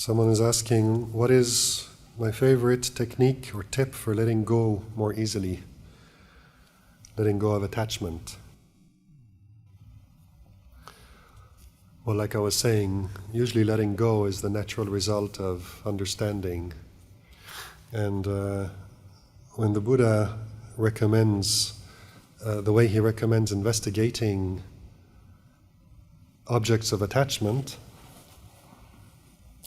Someone is asking, what is my favorite technique or tip for letting go more easily? Letting go of attachment. Well, like I was saying, usually letting go is the natural result of understanding. And when the Buddha recommends, the way he recommends investigating objects of attachment,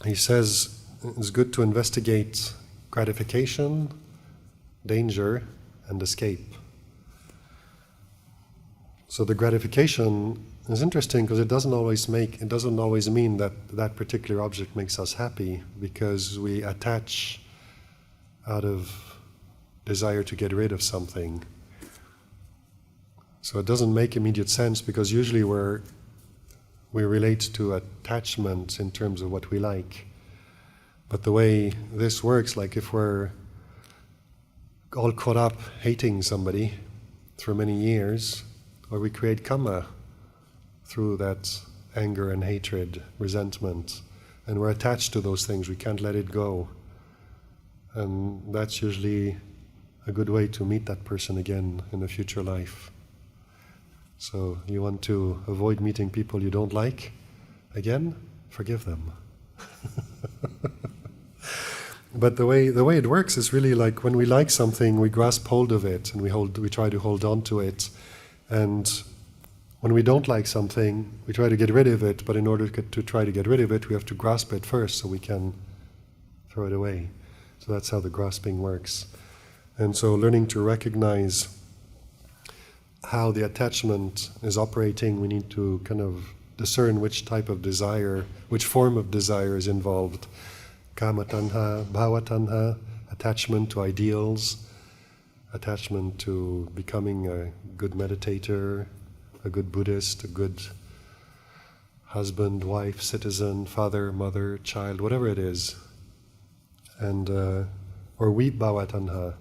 he says it's good to investigate gratification, danger, and escape. So the gratification is interesting because it doesn't always mean that that particular object makes us happy, because we attach out of desire to get rid of something. So it doesn't make immediate sense, because usually we relate to attachment in terms of what we like. But the way this works, like if we're all caught up hating somebody for many years, or we create karma through that anger and hatred, resentment, and we're attached to those things, we can't let it go. And that's usually a good way to meet that person again in a future life. So you want to avoid meeting people you don't like again? Forgive them. But the way it works is really like when we like something, we grasp hold of it and we try to hold on to it. And when we don't like something, we try to get rid of it, but in order to try to get rid of it, we have to grasp it first so we can throw it away. So that's how the grasping works. And so learning to recognize how the attachment is operating, we need to kind of discern which type of desire, which form of desire is involved. Kama tanha, bhava tanha, attachment to ideals, attachment to becoming a good meditator, a good Buddhist, a good husband, wife, citizen, father, mother, child, whatever it is. And or vibhava tanha,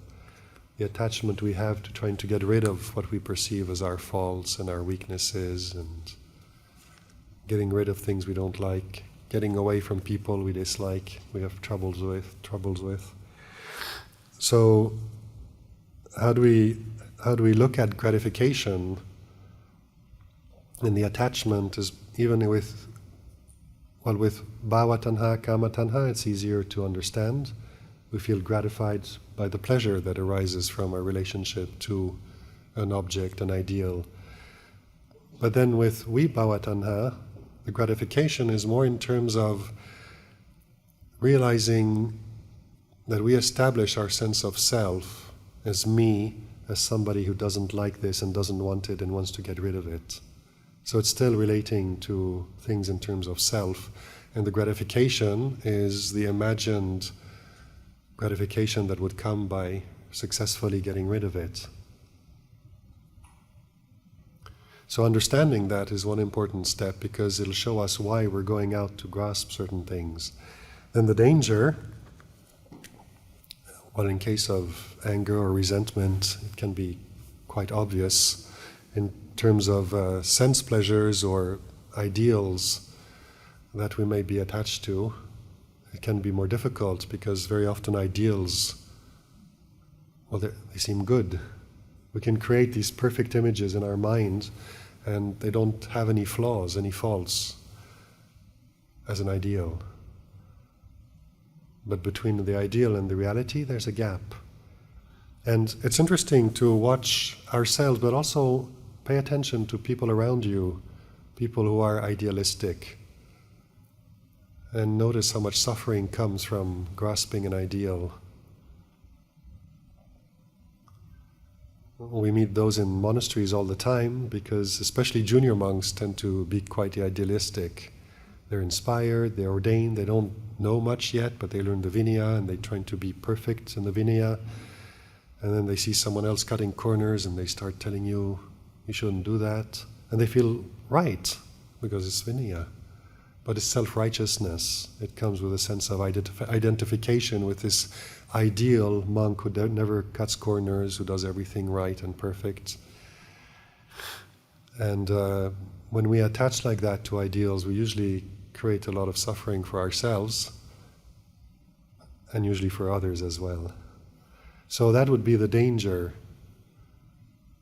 the attachment we have to trying to get rid of what we perceive as our faults and our weaknesses, and getting rid of things we don't like, getting away from people we dislike, we have troubles with. So how do we look at gratification in the attachment? Is even with bhava tanha, kama tanha, it's easier to understand. We feel gratified by the pleasure that arises from our relationship to an object, an ideal. But then with vibhava tanha, the gratification is more in terms of realizing that we establish our sense of self as me, as somebody who doesn't like this and doesn't want it and wants to get rid of it. So it's still relating to things in terms of self, and the gratification is the imagined gratification that would come by successfully getting rid of it. So understanding that is one important step, because it'll show us why we're going out to grasp certain things. Then the danger, well, in case of anger or resentment, it can be quite obvious in terms of sense pleasures or ideals that we may be attached to. It can be more difficult because very often ideals, well, they seem good. We can create these perfect images in our mind and they don't have any flaws, any faults as an ideal. But between the ideal and the reality, there's a gap. And it's interesting to watch ourselves, but also pay attention to people around you, people who are idealistic. And notice how much suffering comes from grasping an ideal. We meet those in monasteries all the time, because especially junior monks tend to be quite idealistic. They're inspired, they're ordained, they don't know much yet, but they learn the vinaya and they're trying to be perfect in the vinaya. And then they see someone else cutting corners and they start telling you, you shouldn't do that. And they feel right, because it's vinaya. But it's self-righteousness. It comes with a sense of identification with this ideal monk who never cuts corners, who does everything right and perfect. And when we attach like that to ideals, we usually create a lot of suffering for ourselves and usually for others as well. So that would be the danger.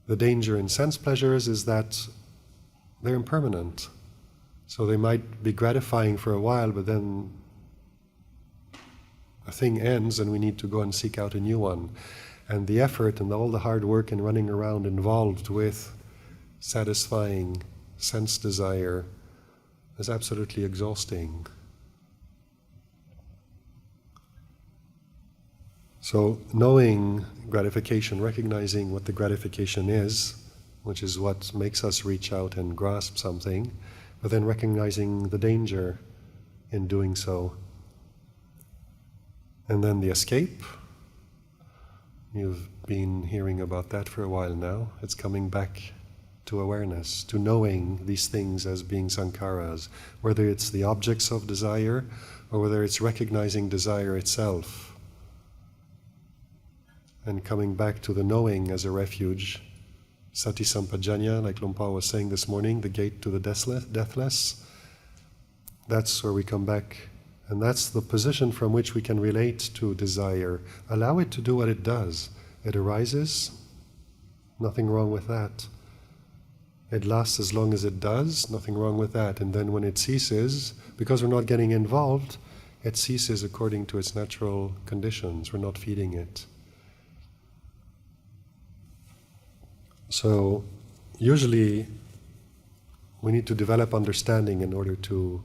The danger in sense pleasures is that they're impermanent. So they might be gratifying for a while, but then a thing ends and we need to go and seek out a new one. And the effort and all the hard work and running around involved with satisfying sense desire is absolutely exhausting. So knowing gratification, recognizing what the gratification is, which is what makes us reach out and grasp something, but then recognizing the danger in doing so. And then the escape. You've been hearing about that for a while now. It's coming back to awareness, to knowing these things as being sankharas, whether it's the objects of desire or whether it's recognizing desire itself. And coming back to the knowing as a refuge, sati sampajanya, like Lumpur was saying this morning, the gate to the deathless, that's where we come back. And that's the position from which we can relate to desire. Allow it to do what it does. It arises, nothing wrong with that. It lasts as long as it does, nothing wrong with that. And then when it ceases, because we're not getting involved, it ceases according to its natural conditions. We're not feeding it. So usually we need to develop understanding in order to,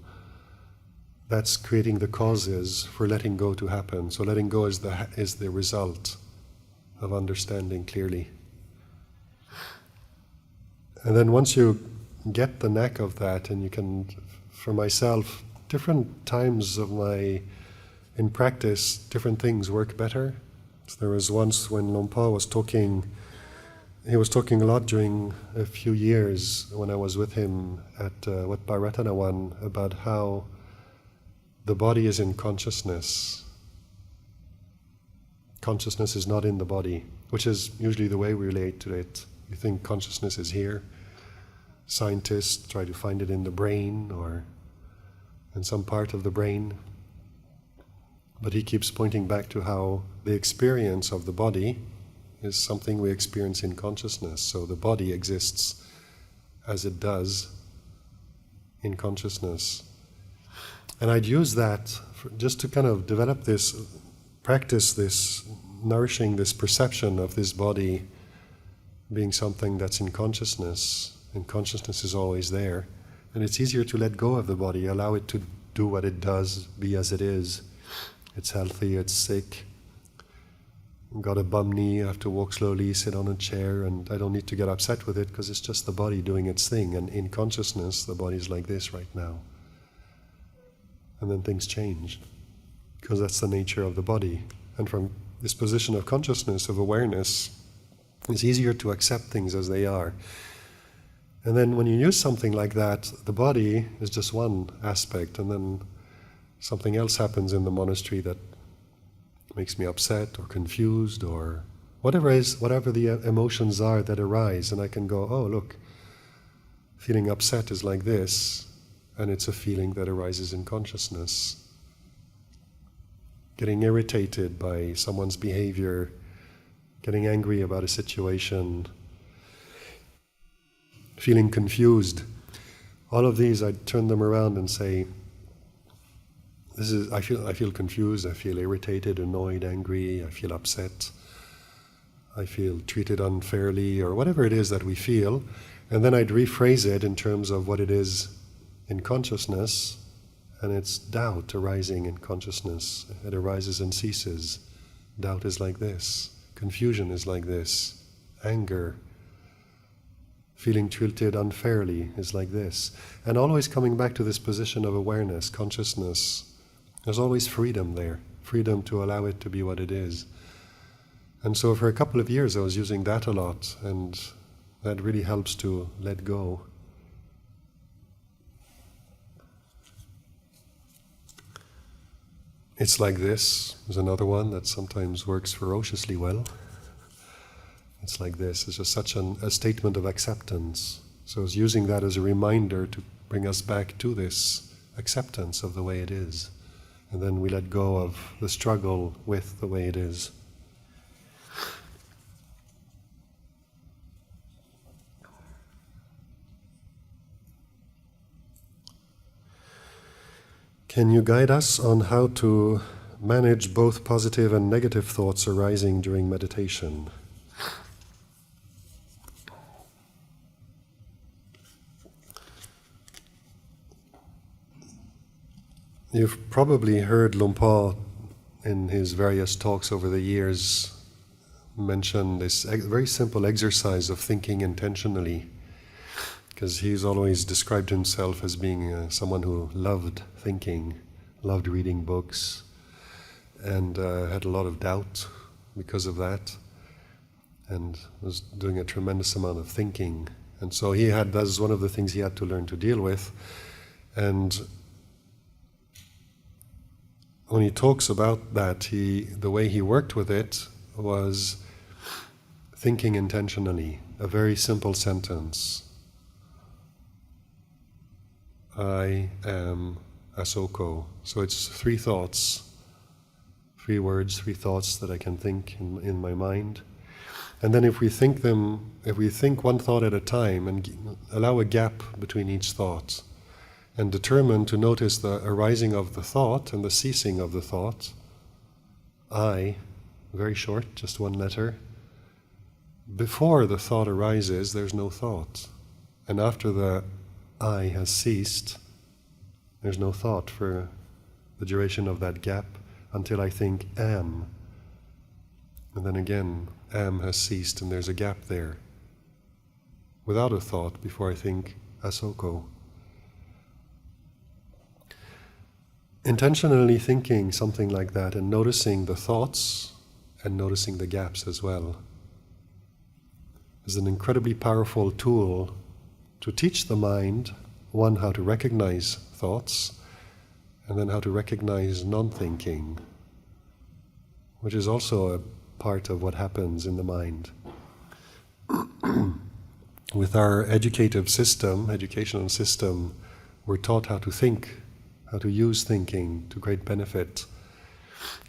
that's creating the causes for letting go to happen. So letting go is the result of understanding clearly. And then once you get the knack of that, and you can, for myself, different times of in practice, different things work better. So there was once when Lumpur was talking, he was talking a lot during a few years when I was with him at Wat Bharatanawan about how the body is in consciousness. Consciousness is not in the body, which is usually the way we relate to it. We think consciousness is here. Scientists try to find it in the brain or in some part of the brain. But he keeps pointing back to how the experience of the body is something we experience in consciousness. So the body exists as it does in consciousness. And I'd use that just to kind of develop this, practice this, nourishing this perception of this body being something that's in consciousness, and consciousness is always there. And it's easier to let go of the body, allow it to do what it does, be as it is. It's healthy, it's sick. Got a bum knee, I have to walk slowly, sit on a chair, and I don't need to get upset with it because it's just the body doing its thing. And in consciousness, the body's like this right now. And then things change, because that's the nature of the body. And from this position of consciousness, of awareness, it's easier to accept things as they are. And then when you use something like that, the body is just one aspect, and then something else happens in the monastery that makes me upset or confused or whatever the emotions are that arise, and I can go, oh look, feeling upset is like this, and it's a feeling that arises in consciousness. Getting irritated by someone's behavior, getting angry about a situation, feeling confused. All of these, I turn them around and say, I feel confused, I feel irritated, annoyed, angry, I feel upset, I feel treated unfairly, or whatever it is that we feel. And then I'd rephrase it in terms of what it is in consciousness, and it's doubt arising in consciousness. It arises and ceases. Doubt is like this. Confusion is like this. Anger, feeling treated unfairly is like this. And always coming back to this position of awareness, consciousness. There's always freedom there. Freedom to allow it to be what it is. And so for a couple of years I was using that a lot, and that really helps to let go. It's like this. There's another one that sometimes works ferociously well. It's like this. It's just such a statement of acceptance. So I was using that as a reminder to bring us back to this acceptance of the way it is. And then we let go of the struggle with the way it is. Can you guide us on how to manage both positive and negative thoughts arising during meditation? You've probably heard Lumpur in his various talks over the years mention this very simple exercise of thinking intentionally, because he's always described himself as being someone who loved thinking, loved reading books, and had a lot of doubt because of that, and was doing a tremendous amount of thinking. And so that was one of the things he had to learn to deal with. And when he talks about that, the way he worked with it was thinking intentionally, a very simple sentence. I am Asoko. So it's 3 thoughts, 3 words, 3 thoughts that I can think in my mind. And then if we think one thought at a time and allow a gap between each thought, and determine to notice the arising of the thought and the ceasing of the thought, I, very short, just 1 letter. Before the thought arises, there's no thought. And after the I has ceased, there's no thought for the duration of that gap until I think am. And then again, am has ceased and there's a gap there. Without a thought before I think Asoko. Intentionally thinking something like that and noticing the thoughts and noticing the gaps as well is an incredibly powerful tool to teach the mind, 1, how to recognize thoughts, and then how to recognize non-thinking, which is also a part of what happens in the mind. With our educational system, we're taught how to think, how to use thinking to great benefit.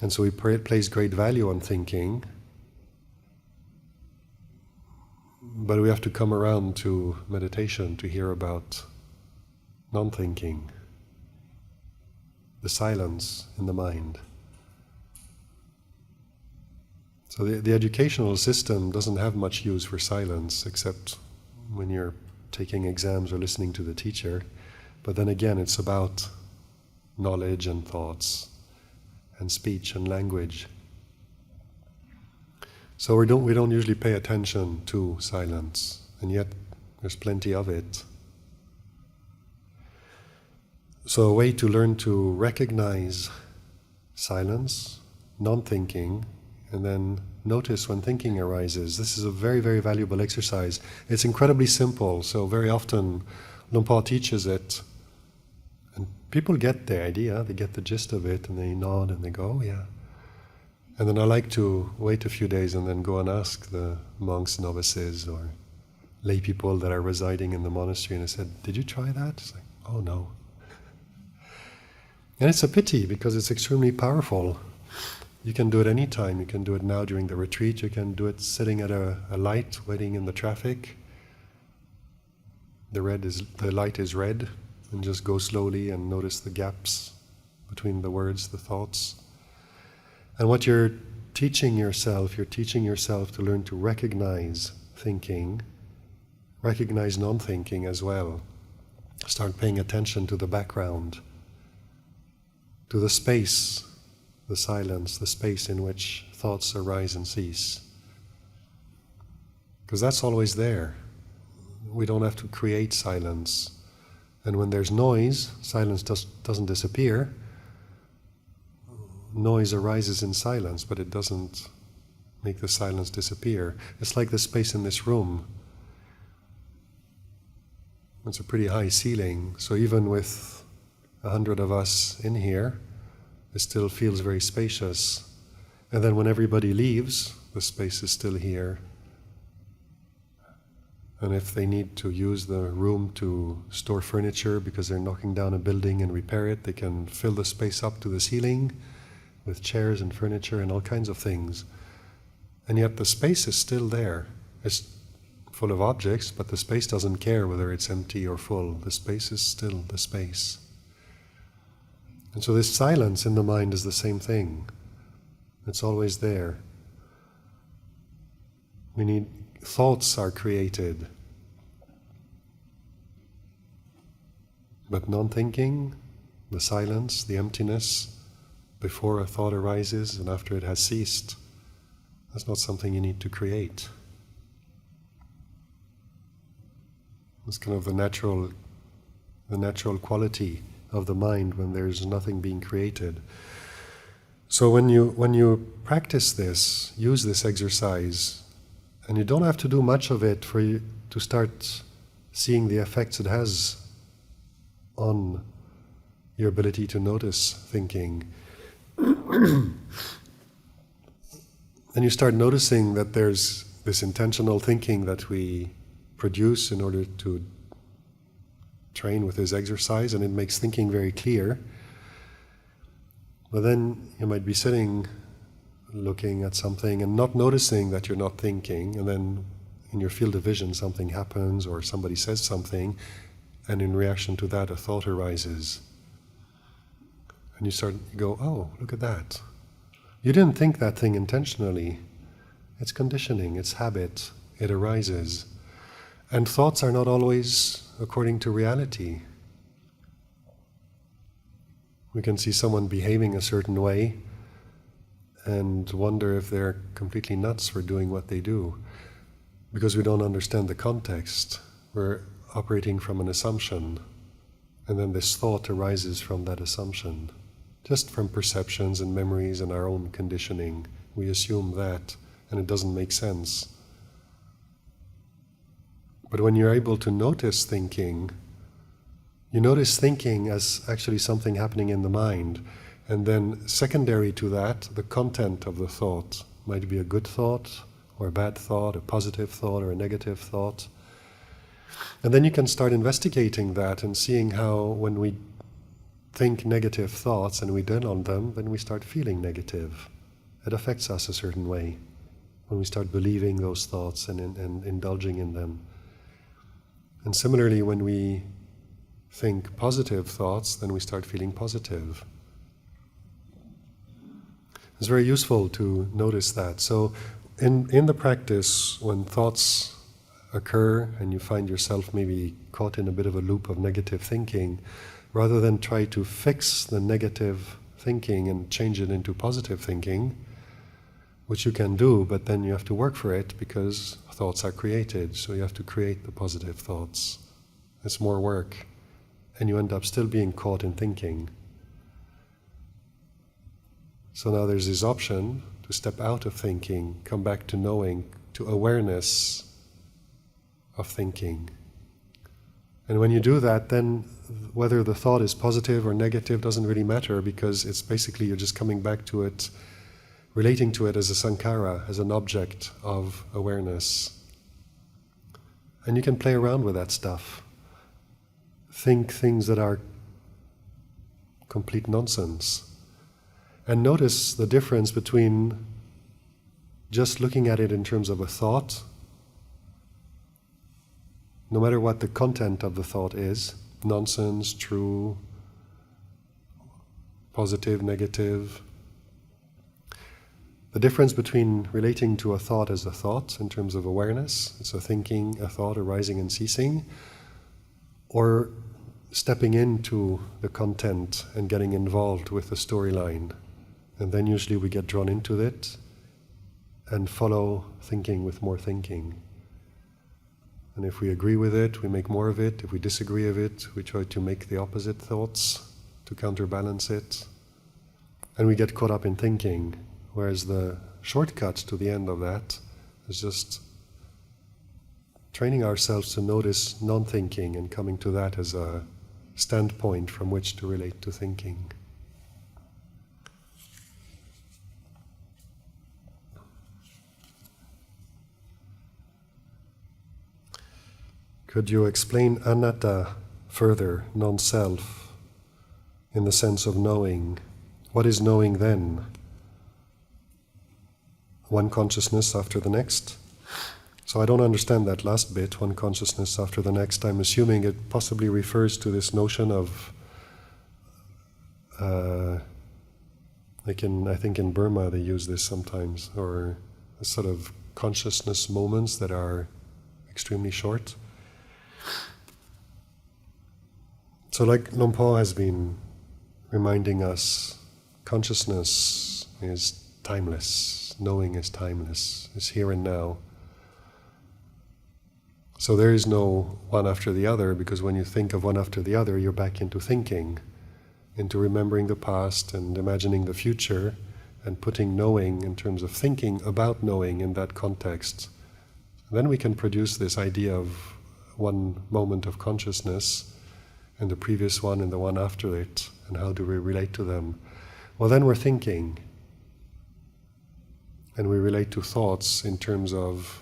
And so we place great value on thinking, but we have to come around to meditation to hear about non-thinking, the silence in the mind. So the educational system doesn't have much use for silence, except when you're taking exams or listening to the teacher. But then again, it's about knowledge and thoughts and speech and language. So we don't usually pay attention to silence, and yet there's plenty of it. So a way to learn to recognize silence, non-thinking, and then notice when thinking arises. This is a very, very valuable exercise. It's incredibly simple, so very often Lumpur teaches it, and people get the idea, they get the gist of it, and they nod and they go, oh yeah. And then I like to wait a few days and then go and ask the monks, novices, or lay people that are residing in the monastery, and I said, did you try that? It's like, oh no. And it's a pity, because it's extremely powerful. You can do it anytime. You can do it now during the retreat. You can do it sitting at a light, waiting in the traffic. The light is red, and just go slowly and notice the gaps between the words, the thoughts. And what you're teaching yourself to learn to recognize thinking, recognize non-thinking as well. Start paying attention to the background, to the space, the silence, the space in which thoughts arise and cease. Because that's always there. We don't have to create silence. And when there's noise, silence doesn't disappear. Noise arises in silence, but it doesn't make the silence disappear. It's like the space in this room. It's a pretty high ceiling, so even with 100 of us in here, it still feels very spacious. And then when everybody leaves, the space is still here. And if they need to use the room to store furniture because they're knocking down a building and repair it, they can fill the space up to the ceiling with chairs and furniture and all kinds of things. And yet the space is still there. It's full of objects, but the space doesn't care whether it's empty or full. The space is still the space. And so this silence in the mind is the same thing. It's always there. Thoughts are created. But non-thinking, the silence, the emptiness, before a thought arises and after it has ceased, that's not something you need to create. It's kind of the natural quality of the mind when there's nothing being created. So when you practice this, use this exercise, and you don't have to do much of it for you to start seeing the effects it has on your ability to notice thinking. And you start noticing that there's this intentional thinking that we produce in order to train with this exercise, and it makes thinking very clear. But then you might be sitting looking at something and not noticing that you're not thinking, and then in your field of vision something happens or somebody says something, and in reaction to that a thought arises. And you go, oh, look at that. You didn't think that thing intentionally. It's conditioning, it's habit, it arises. And thoughts are not always according to reality. We can see someone behaving a certain way and wonder if they're completely nuts for doing what they do, because we don't understand the context. We're operating from an assumption, and then this thought arises from that assumption. Just from perceptions and memories and our own conditioning, we assume that, and it doesn't make sense. But when you're able to notice thinking, you notice thinking as actually something happening in the mind, and then secondary to that, the content of the thought might be a good thought, or a bad thought, a positive thought, or a negative thought. And then you can start investigating that and seeing how when we think negative thoughts and we dwell on them, then we start feeling negative. It affects us a certain way when we start believing those thoughts and indulging in them. And similarly, when we think positive thoughts, then we start feeling positive. It's very useful to notice that. So in the practice, when thoughts occur and you find yourself maybe caught in a bit of a loop of negative thinking, rather than try to fix the negative thinking and change it into positive thinking, which you can do, but then you have to work for it because thoughts are created, so you have to create the positive thoughts. It's more work, and you end up still being caught in thinking. So now there's this option to step out of thinking, come back to knowing, to awareness of thinking. And when you do that, then whether the thought is positive or negative doesn't really matter, because it's basically you're just coming back to it, relating to it as a sankhara, as an object of awareness. And you can play around with that stuff. Think things that are complete nonsense. And notice the difference between just looking at it in terms of a thought, no matter what the content of the thought is, nonsense, true, positive, negative. The difference between relating to a thought as a thought in terms of awareness, it's a thinking, a thought arising and ceasing, or stepping into the content and getting involved with the storyline. And then usually we get drawn into it and follow thinking with more thinking. And if we agree with it, we make more of it. If we disagree with it, we try to make the opposite thoughts to counterbalance it. And we get caught up in thinking, whereas the shortcut to the end of that is just training ourselves to notice non-thinking and coming to that as a standpoint from which to relate to thinking. could you explain anatta further, non-self, in the sense of knowing? What is knowing then? One consciousness after the next? So I don't understand that last bit, one consciousness after the next. I'm assuming it possibly refers to this notion of, I think in Burma they use this sometimes, or a sort of consciousness moments that are extremely short. So like Luang Por has been reminding us, consciousness is timeless, knowing is timeless, is here and now. So there is no one after the other, because when you think of one after the other, you're back into thinking, into remembering the past and imagining the future, and putting knowing in terms of thinking about knowing in that context. Then we can produce this idea of one moment of consciousness, and the previous one and the one after it, and how do we relate to them? Well, then we're thinking, and we relate to thoughts in terms of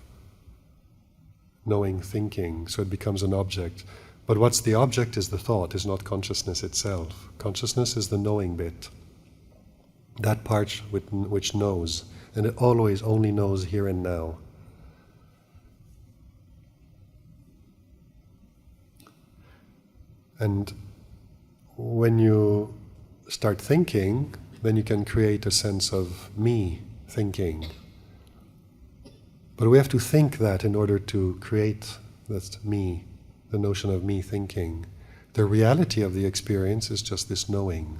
knowing, thinking, so it becomes an object. But what's the object is the thought, is not consciousness itself. Consciousness is the knowing bit, that part which knows, and it always only knows here and now. And when you start thinking, then you can create a sense of me thinking. But we have to think that in order to create that me, the notion of me thinking. The reality of the experience is just this knowing.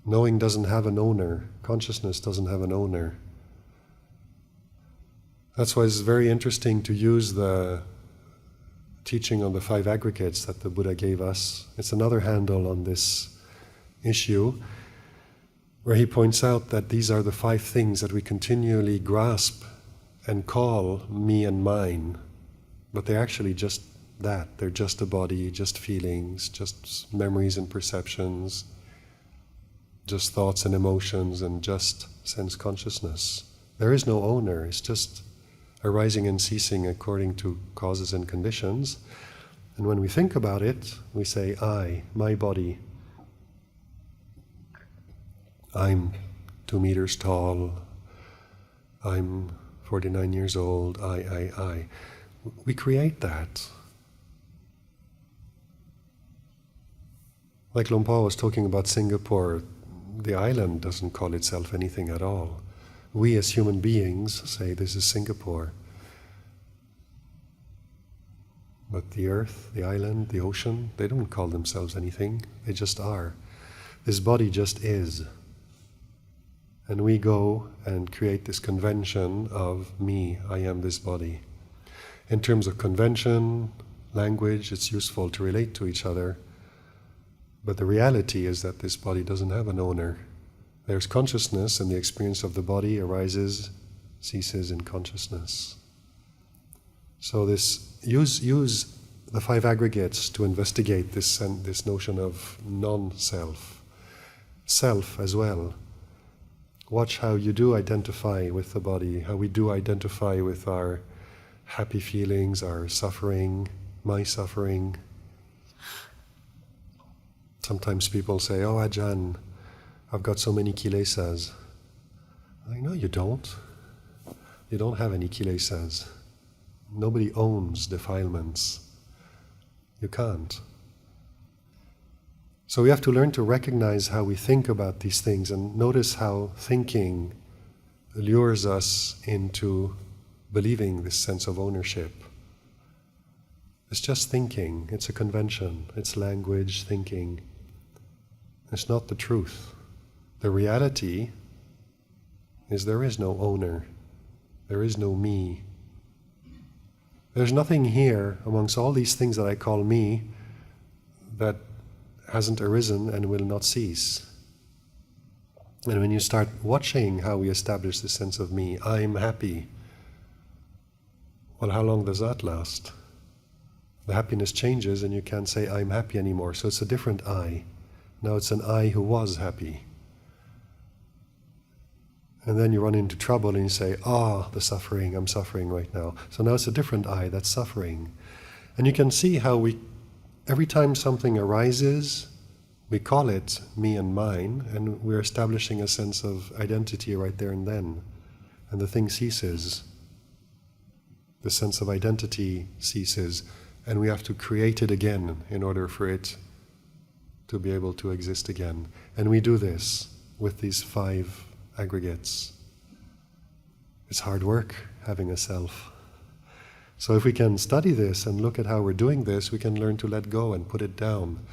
Knowing doesn't have an owner. Consciousness doesn't have an owner. That's why it's very interesting to use the teaching on the 5 aggregates that the Buddha gave us. It's another handle on this issue, where he points out that these are the 5 things that we continually grasp and call me and mine, but they're actually just that. They're just a body, just feelings, just memories and perceptions, just thoughts and emotions, and just sense consciousness. There is no owner. It's just arising and ceasing according to causes and conditions. And when we think about it, we say, I, my body. I'm 2 meters tall. I'm 49 years old. I. We create that. Like Luang Por was talking about Singapore, the island doesn't call itself anything at all. We as human beings say this is Singapore. But the earth, the island, the ocean, they don't call themselves anything. They just are. This body just is. And we go and create this convention of me, I am this body. In terms of convention, language, it's useful to relate to each other. But the reality is that this body doesn't have an owner. There's consciousness, and the experience of the body arises, ceases in consciousness. So use the 5 aggregates to investigate this notion of non-self. Self as well. Watch how you do identify with the body, how we do identify with our happy feelings, our suffering, my suffering. Sometimes people say, oh Ajahn, I've got so many kilesas. I'm like, no, you don't. You don't have any kilesas. Nobody owns defilements. You can't. So we have to learn to recognize how we think about these things, and notice how thinking lures us into believing this sense of ownership. It's just thinking. It's a convention. It's language, thinking. It's not the truth. The reality is there is no owner. There is no me. There's nothing here amongst all these things that I call me that hasn't arisen and will not cease. And when you start watching how we establish this sense of me, I'm happy, well, how long does that last? The happiness changes and you can't say I'm happy anymore, so it's a different I. Now it's an I who was happy. And then you run into trouble and you say, the suffering, I'm suffering right now. So now it's a different I that's suffering. And you can see how every time something arises, we call it me and mine, and we're establishing a sense of identity right there and then. And the thing ceases. The sense of identity ceases, and we have to create it again in order for it to be able to exist again. And we do this with these 5 aggregates. It's hard work having a self. So if we can study this and look at how we're doing this, we can learn to let go and put it down.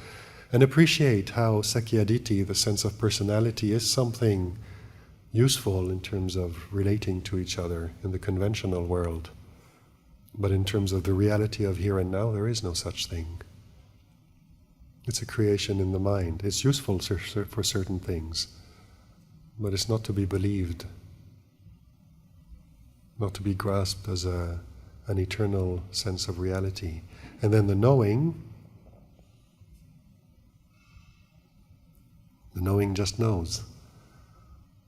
And appreciate how Sakyaditi, the sense of personality, is something useful in terms of relating to each other in the conventional world. But in terms of the reality of here and now, there is no such thing. It's a creation in the mind. It's useful for certain things, but it's not to be believed, not to be grasped as an eternal sense of reality. And then the knowing just knows.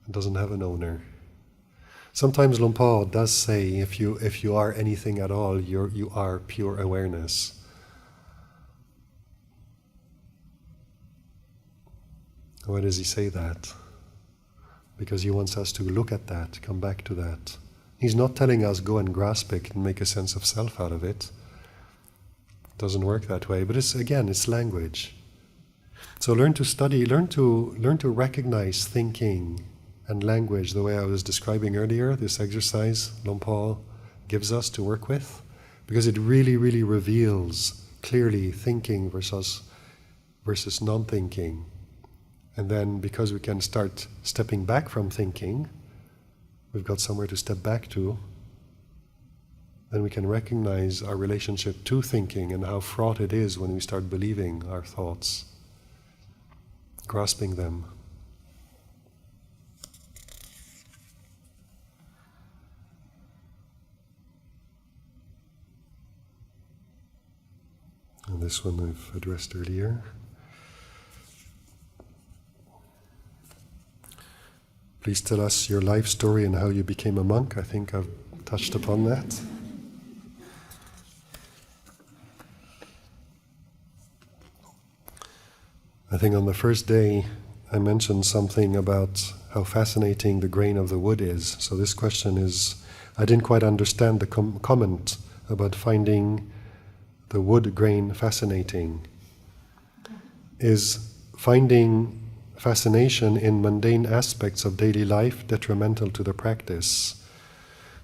It doesn't have an owner. Sometimes Luang Por does say, if you are anything at all, you are pure awareness. Why does he say that? Because he wants us to look at that, come back to that. He's not telling us go and grasp it and make a sense of self out of it. It doesn't work that way, but it's language. So learn to study, learn to recognize thinking and language the way I was describing earlier, this exercise Luang Por gives us to work with, because it really, really reveals clearly thinking versus non-thinking. And then because we can start stepping back from thinking, we've got somewhere to step back to, then we can recognize our relationship to thinking and how fraught it is when we start believing our thoughts, grasping them. And this one I've addressed earlier. Please tell us your life story and how you became a monk. I think I've touched upon that. I think on the first day I mentioned something about how fascinating the grain of the wood is. So this question is, I didn't quite understand the comment about finding the wood grain fascinating. Is finding fascination in mundane aspects of daily life detrimental to the practice?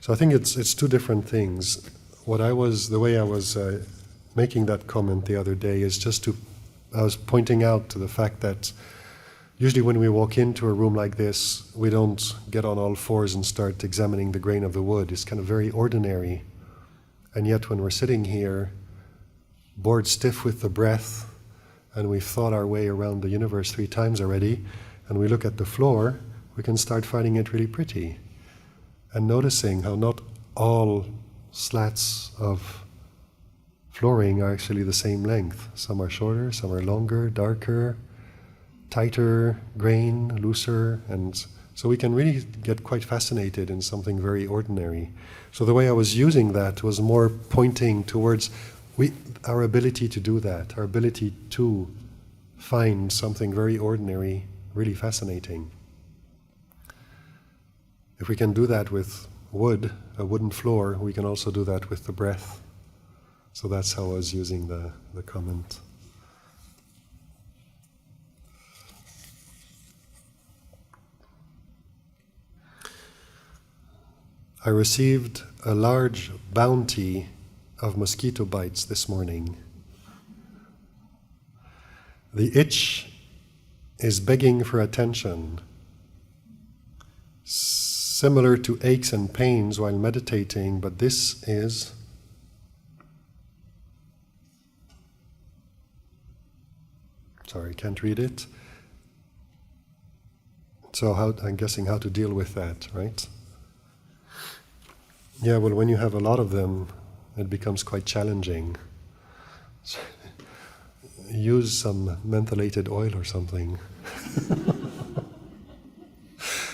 So I think it's 2 different things. The way I was making that comment the other day is I was pointing out to the fact that usually when we walk into a room like this, we don't get on all fours and start examining the grain of the wood. It's kind of very ordinary. And yet when we're sitting here, bored stiff with the breath, and we've thought our way around the universe 3 times already, and we look at the floor, we can start finding it really pretty. And noticing how not all slats of flooring are actually the same length. Some are shorter, some are longer, darker, tighter, grain, looser, and so we can really get quite fascinated in something very ordinary. So the way I was using that was more pointing towards our ability to do that, our ability to find something very ordinary, really fascinating. If we can do that with wood, a wooden floor, we can also do that with the breath. So that's how I was using the comment. I received a large bounty of mosquito bites this morning. The itch is begging for attention, similar to aches and pains while meditating, but this is can't read it. So I'm guessing how to deal with that, right? Yeah, well, when you have a lot of them, it becomes quite challenging. Use some mentholated oil or something.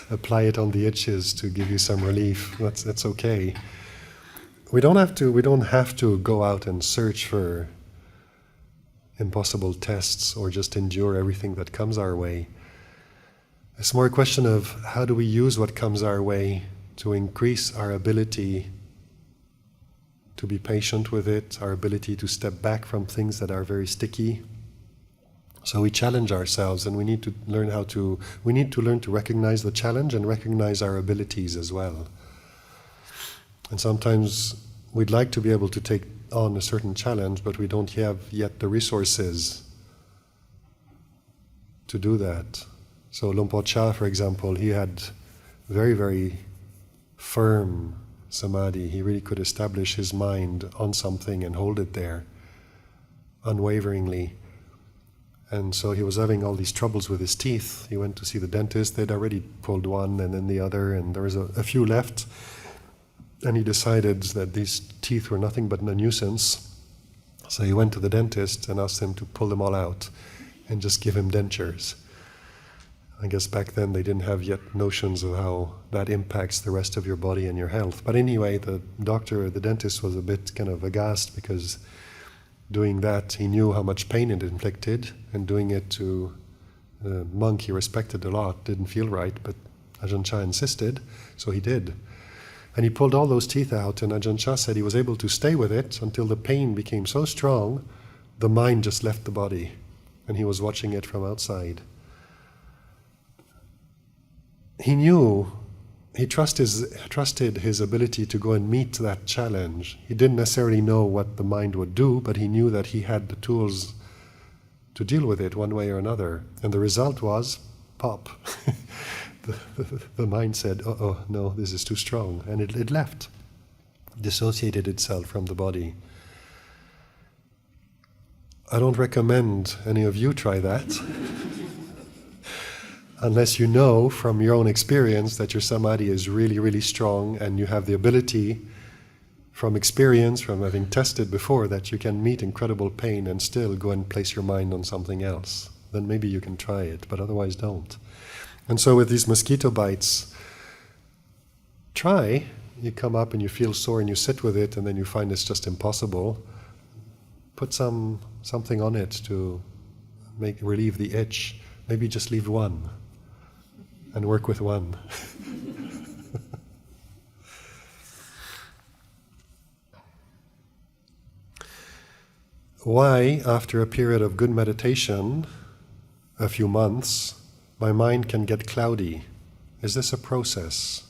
Apply it on the itches to give you some relief. That's okay. we don't have to go out and search for impossible tests or just endure everything that comes our way. It's more a question of how do we use what comes our way to increase our ability to be patient with it, our ability to step back from things that are very sticky. So we challenge ourselves, and we need to learn to recognize the challenge and recognize our abilities as well. And sometimes we'd like to be able to take on a certain challenge, but we don't have yet the resources to do that. So Luang Por Chah, for example, he had very, very firm samadhi. He really could establish his mind on something and hold it there unwaveringly. And so he was having all these troubles with his teeth. He went to see the dentist. They'd already pulled one and then the other, and there was a few left. And he decided that these teeth were nothing but a nuisance. So he went to the dentist and asked him to pull them all out and just give him dentures. I guess back then they didn't have yet notions of how that impacts the rest of your body and your health. But anyway, the dentist was a bit kind of aghast, because doing that, he knew how much pain it inflicted, and doing it to a monk he respected a lot didn't feel right, but Ajahn Chah insisted, so he did. And he pulled all those teeth out, and Ajahn Chah said he was able to stay with it until the pain became so strong, the mind just left the body, and he was watching it from outside. He knew, he trusted his ability to go and meet that challenge. He didn't necessarily know what the mind would do, but he knew that he had the tools to deal with it one way or another. And the result was, pop. The mind said, oh, no, this is too strong. And it left, dissociated itself from the body. I don't recommend any of you try that. Unless you know from your own experience that your samadhi is really, really strong, and you have the ability from experience, from having tested before, that you can meet incredible pain and still go and place your mind on something else. Then maybe you can try it, but otherwise don't. And so with these mosquito bites, try. You come up and you feel sore and you sit with it, and then you find it's just impossible. Put something on it to relieve the itch. Maybe just leave one and work with one. Why, after a period of good meditation, a few months, my mind can get cloudy? Is this a process?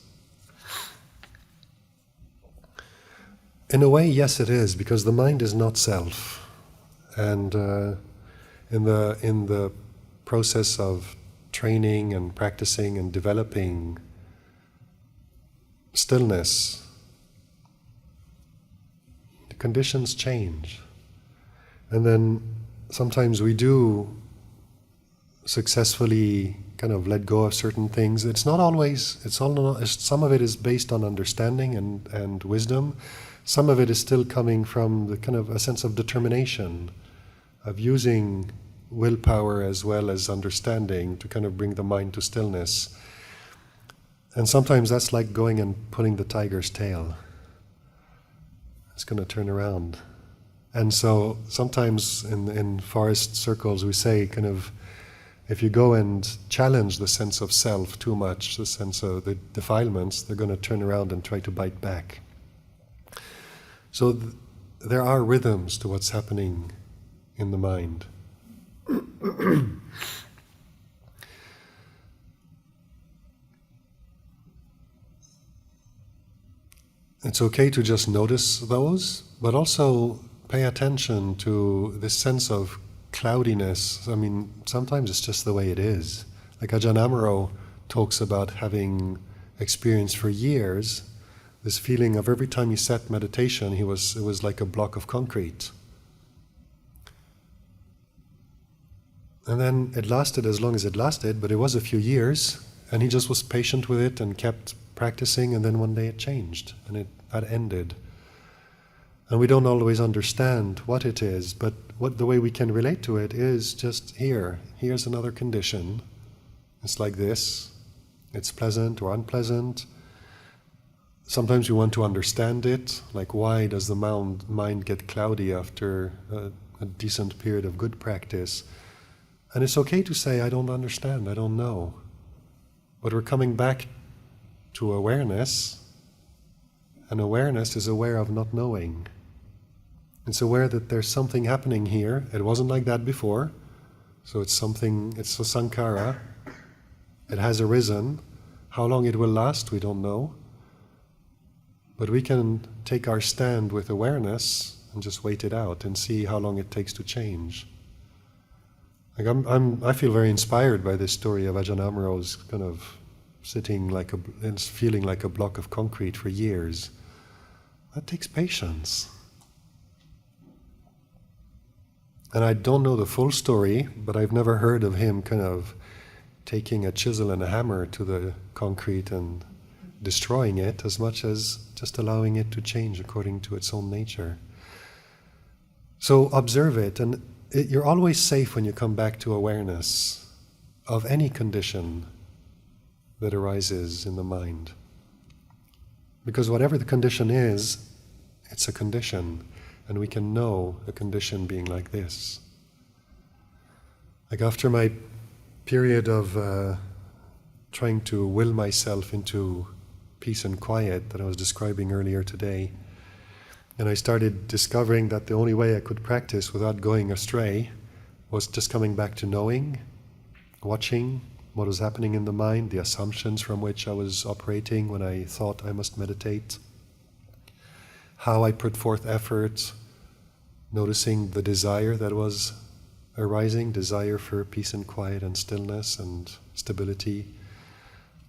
In a way, yes, it is, because the mind is not self. And in the process of training and practicing and developing stillness, the conditions change. And then sometimes we do successfully kind of let go of certain things. It's not always, some of it is based on understanding and wisdom. Some of it is still coming from the kind of a sense of determination, of using willpower as well as understanding to kind of bring the mind to stillness. And sometimes that's like going and pulling the tiger's tail. It's going to turn around. And so sometimes in forest circles we say kind of, if you go and challenge the sense of self too much, the sense of the defilements, they're going to turn around and try to bite back. So there are rhythms to what's happening in the mind. It's okay to just notice those, but also pay attention to this sense of cloudiness. I mean, sometimes it's just the way it is. Like Ajahn Amaro talks about having experienced for years this feeling of every time he sat meditation, it was like a block of concrete. And then it lasted as long as it lasted, but it was a few years, and he just was patient with it and kept practicing, and then one day it changed, and that ended. And we don't always understand what it is, but the way we can relate to it is just here's another condition. It's like this. It's pleasant or unpleasant. Sometimes we want to understand it, like why does the mind get cloudy after a decent period of good practice? And it's okay to say, I don't understand, I don't know. But we're coming back to awareness, and awareness is aware of not knowing. It's aware that there's something happening here. It wasn't like that before, so it's something, it's a sankhara. It has arisen. How long it will last, we don't know. But we can take our stand with awareness and just wait it out and see how long it takes to change. Like I feel very inspired by this story of Ajahn Amaro's kind of sitting and feeling like a block of concrete for years. That takes patience. And I don't know the full story, but I've never heard of him kind of taking a chisel and a hammer to the concrete and destroying it, as much as just allowing it to change according to its own nature. So observe it, and you're always safe when you come back to awareness of any condition that arises in the mind. Because whatever the condition is, it's a condition, and we can know a condition being like this. Like after my period of trying to will myself into peace and quiet that I was describing earlier today, and I started discovering that the only way I could practice without going astray was just coming back to knowing, watching what was happening in the mind, the assumptions from which I was operating when I thought I must meditate, how I put forth effort, noticing the desire that was arising, desire for peace and quiet and stillness and stability.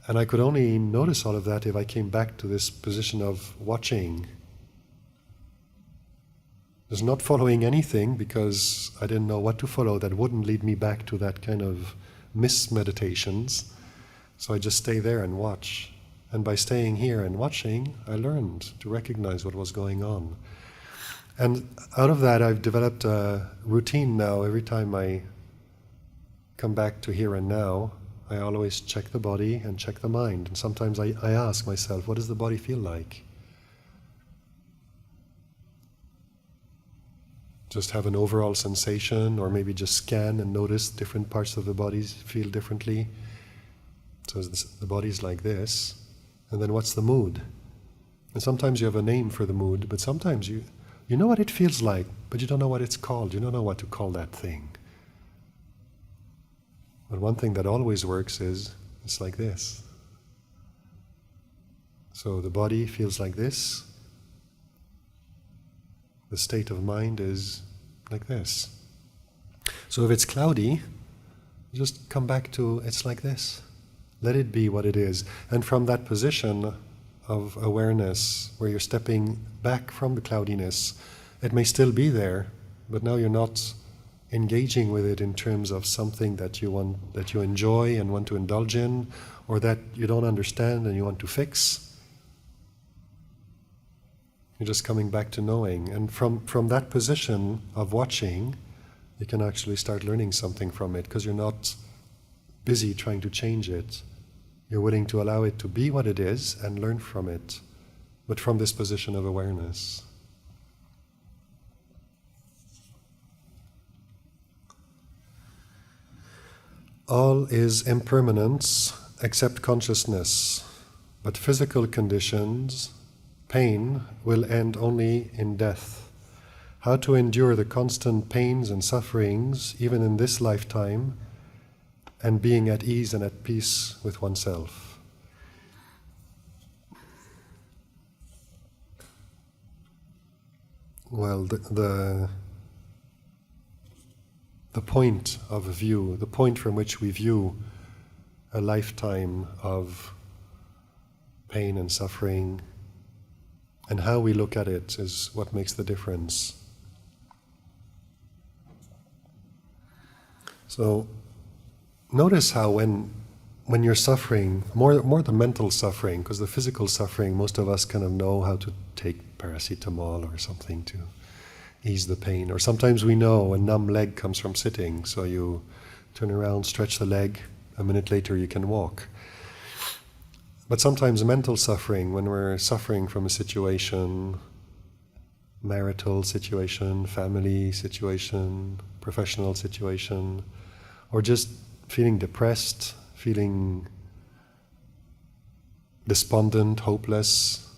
And I could only notice all of that if I came back to this position of watching. There's not following anything, because I didn't know what to follow that wouldn't lead me back to that kind of mis-meditations. So I just stay there and watch. And by staying here and watching, I learned to recognize what was going on. And out of that, I've developed a routine now. Every time I come back to here and now, I always check the body and check the mind. And sometimes I ask myself, what does the body feel like? Just have an overall sensation, or maybe just scan and notice different parts of the body feel differently. So the body's like this. And then what's the mood? And sometimes you have a name for the mood, but sometimes you know what it feels like, but you don't know what it's called. You don't know what to call that thing. But one thing that always works is, it's like this. So the body feels like this. The state of mind is like this. So if it's cloudy, just come back to it's like this. Let it be what it is. And from that position of awareness, where you're stepping back from the cloudiness, it may still be there, but now you're not engaging with it in terms of something that you enjoy and want to indulge in, or that you don't understand and you want to fix. You're just coming back to knowing. And from that position of watching, you can actually start learning something from it, because you're not busy trying to change it. You're willing to allow it to be what it is and learn from it, but from this position of awareness. All is impermanence except consciousness, but physical conditions, pain, will end only in death. How to endure the constant pains and sufferings, even in this lifetime, and being at ease and at peace with oneself. Well, the point of view, the point from which we view a lifetime of pain and suffering, and how we look at it is what makes the difference. So notice how when you're suffering, more the mental suffering, because the physical suffering, most of us kind of know how to take paracetamol or something to ease the pain. Or sometimes we know a numb leg comes from sitting, so you turn around, stretch the leg, a minute later you can walk. But sometimes mental suffering, when we're suffering from a situation, marital situation, family situation, professional situation, or just feeling depressed, feeling despondent, hopeless.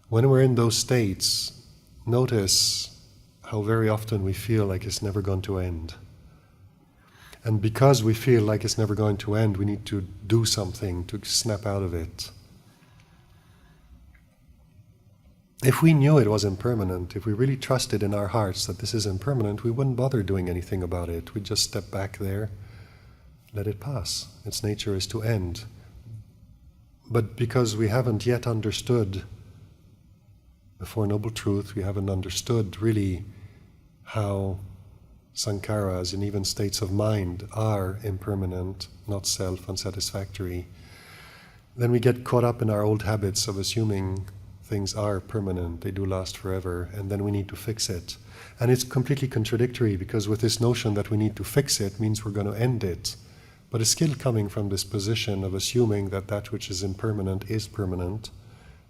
When we're in those states, notice how very often we feel like it's never going to end. And because we feel like it's never going to end, we need to do something to snap out of it. If we knew it was impermanent, if we really trusted in our hearts that this is impermanent, we wouldn't bother doing anything about it. We'd just step back there, let it pass. Its nature is to end. But because we haven't yet understood the Four Noble Truths, we haven't understood really how sankharas and even states of mind are impermanent, not self, unsatisfactory, then we get caught up in our old habits of assuming things are permanent, they do last forever, and then we need to fix it. And it's completely contradictory, because with this notion that we need to fix it means we're going to end it. But it's still coming from this position of assuming that that which is impermanent is permanent,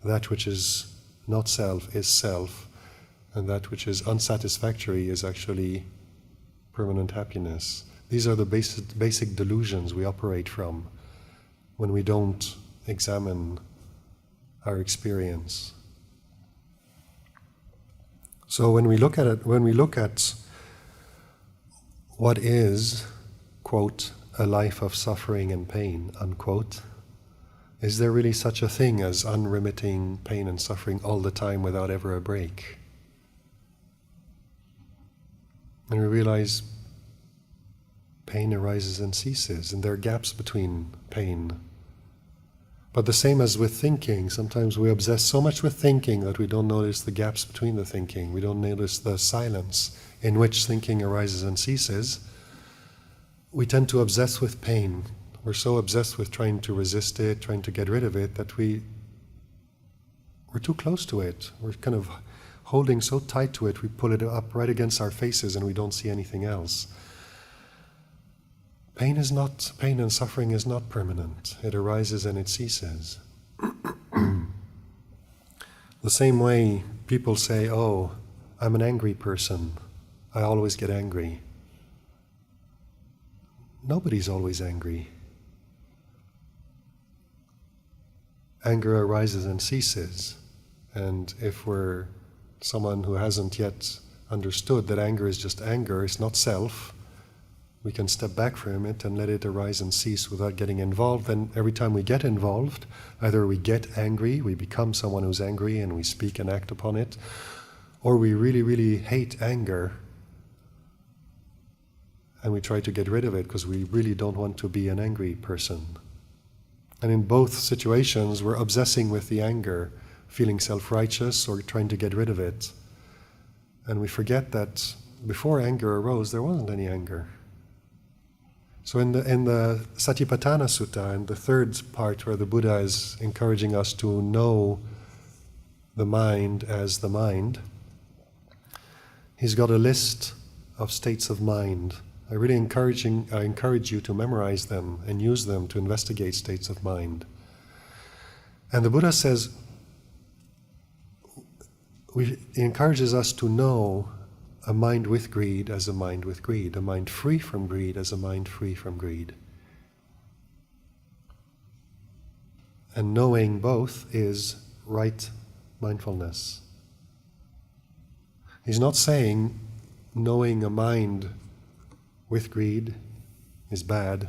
that which is not self is self, and that which is unsatisfactory is actually permanent happiness. These are the basic delusions we operate from when we don't examine our experience. So when we look at it, when we look at what is, quote, a life of suffering and pain, unquote, is there really such a thing as unremitting pain and suffering all the time without ever a break? And we realize pain arises and ceases, and there are gaps between pain. But the same as with thinking, sometimes we obsess so much with thinking that we don't notice the gaps between the thinking. We don't notice the silence in which thinking arises and ceases. We tend to obsess with pain. We're so obsessed with trying to resist it, trying to get rid of it, that we're too close to it. We're kind of holding so tight to it, we pull it up right against our faces and we don't see anything else. Pain and suffering is not permanent. It arises and it ceases. The same way people say, oh, I'm an angry person. I always get angry. Nobody's always angry. Anger arises and ceases. And if we're someone who hasn't yet understood that anger is just anger, it's not self, we can step back from it and let it arise and cease without getting involved. And every time we get involved, either we get angry, we become someone who's angry and we speak and act upon it, or we really, really hate anger and we try to get rid of it because we really don't want to be an angry person. And in both situations, we're obsessing with the anger, feeling self-righteous or trying to get rid of it. And we forget that before anger arose, there wasn't any anger. So in the Satipatthana Sutta, in the third part where the Buddha is encouraging us to know the mind as the mind, he's got a list of states of mind. I really encourage you to memorize them and use them to investigate states of mind. And the Buddha says, he encourages us to know a mind with greed as a mind with greed, a mind free from greed as a mind free from greed. And knowing both is right mindfulness. He's not saying knowing a mind with greed is bad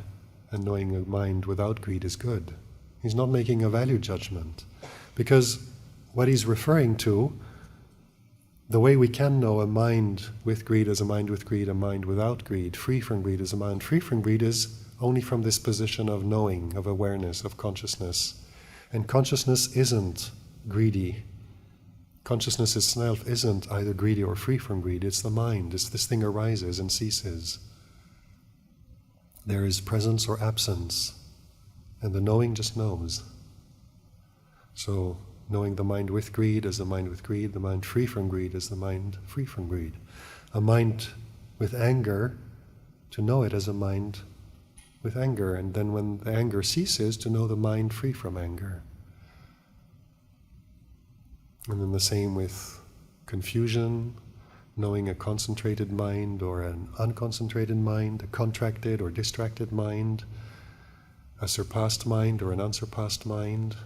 and knowing a mind without greed is good. He's not making a value judgment, because what he's referring to, the way we can know a mind with greed as a mind with greed, a mind without greed, free from greed as a mind free from greed, is only from this position of knowing, of awareness, of consciousness. And consciousness isn't greedy. Consciousness itself isn't either greedy or free from greed. It's the mind. It's this thing arises and ceases. There is presence or absence, and the knowing just knows. So, knowing the mind with greed as the mind with greed, the mind free from greed as the mind free from greed. A mind with anger, to know it as a mind with anger, and then when the anger ceases, to know the mind free from anger. And then the same with confusion, knowing a concentrated mind or an unconcentrated mind, a contracted or distracted mind, a surpassed mind or an unsurpassed mind,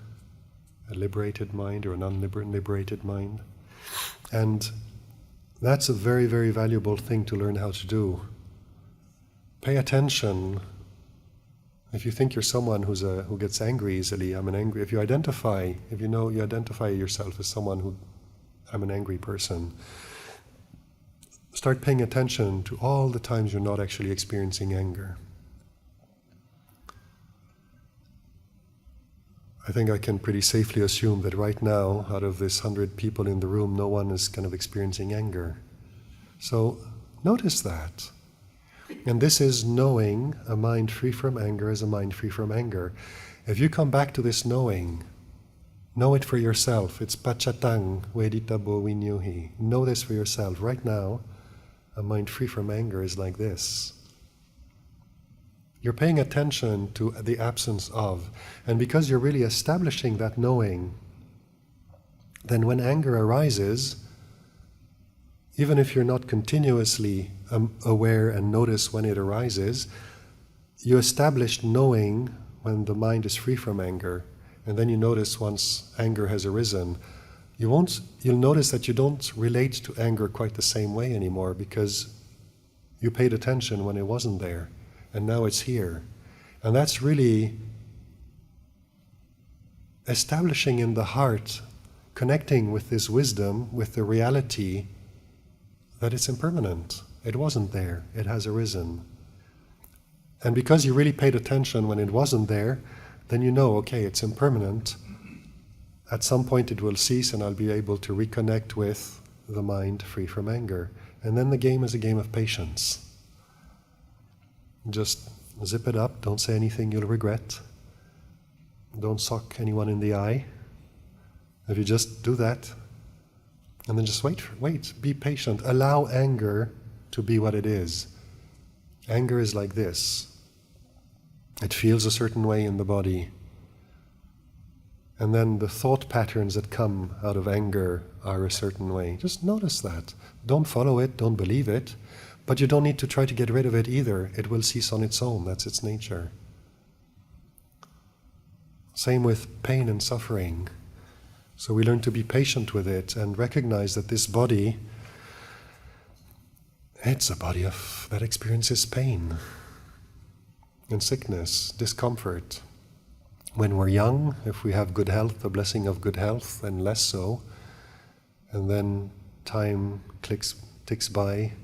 a liberated mind or an unliberated mind. And that's a very, very valuable thing to learn how to do. Pay attention. If you think you're someone who gets angry easily, I'm an angry. If you identify yourself as someone who, I'm an angry person, start paying attention to all the times you're not actually experiencing anger. I think I can pretty safely assume that right now, out of this 100 people in the room, no one is kind of experiencing anger. So notice that. And this is knowing a mind free from anger is a mind free from anger. If you come back to this knowing, know it for yourself. It's pachatang vedita bo vinyuhi. Know this for yourself. Right now, a mind free from anger is like this. You're paying attention to the absence of. And because you're really establishing that knowing, then when anger arises, even if you're not continuously aware and notice when it arises, you establish knowing when the mind is free from anger. And then you notice once anger has arisen, you'll notice that you don't relate to anger quite the same way anymore because you paid attention when it wasn't there. And now it's here. And that's really establishing in the heart, connecting with this wisdom, with the reality that it's impermanent. It wasn't there. It has arisen. And because you really paid attention when it wasn't there, then you know, okay, it's impermanent. At some point it will cease and I'll be able to reconnect with the mind free from anger. And then the game is a game of patience. Just zip it up, don't say anything you'll regret. Don't sock anyone in the eye. If you just do that, and then just wait, be patient. Allow anger to be what it is. Anger is like this. It feels a certain way in the body. And then the thought patterns that come out of anger are a certain way. Just notice that. Don't follow it, don't believe it. But you don't need to try to get rid of it either. It will cease on its own. That's its nature. Same with pain and suffering. So we learn to be patient with it and recognize that this body, it's a body that experiences pain and sickness, discomfort. When we're young, if we have good health, the blessing of good health, then less so. And then time ticks by,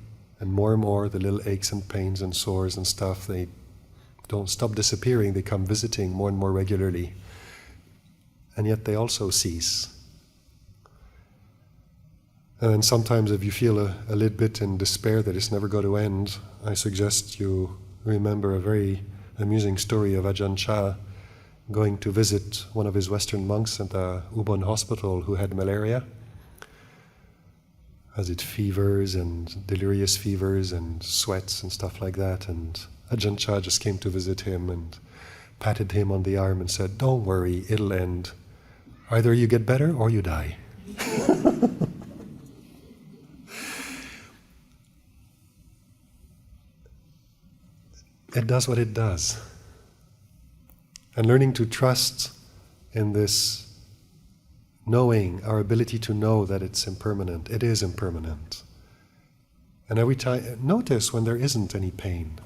and more the little aches and pains and sores and stuff, they don't stop disappearing, they come visiting more and more regularly. And yet they also cease. And then sometimes if you feel a little bit in despair that it's never going to end, I suggest you remember a very amusing story of Ajahn Chah going to visit one of his Western monks at the Ubon hospital who had malaria. As it fevers and delirious fevers and sweats and stuff like that. And Ajahn Chah just came to visit him and patted him on the arm and said, "Don't worry, it'll end. Either you get better or you die." It does what it does. And learning to trust in this knowing, our ability to know that it's impermanent. It is impermanent. And every time, notice when there isn't any pain.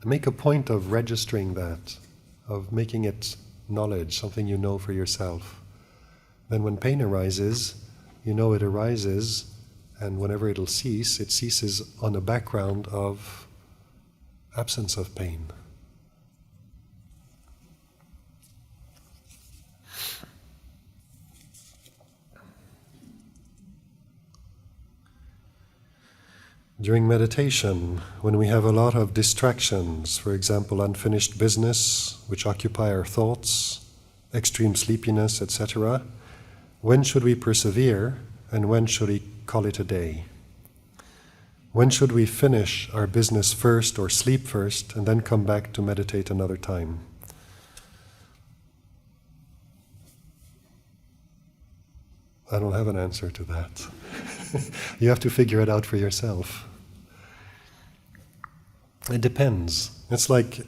Make a point of registering that, of making it knowledge, something you know for yourself. Then when pain arises, you know it arises, and whenever it'll cease, it ceases on a background of absence of pain. During meditation, when we have a lot of distractions, for example, unfinished business, which occupy our thoughts, extreme sleepiness, etc., when should we persevere and when should we call it a day? When should we finish our business first or sleep first and then come back to meditate another time? I don't have an answer to that. You have to figure it out for yourself. It depends. It's like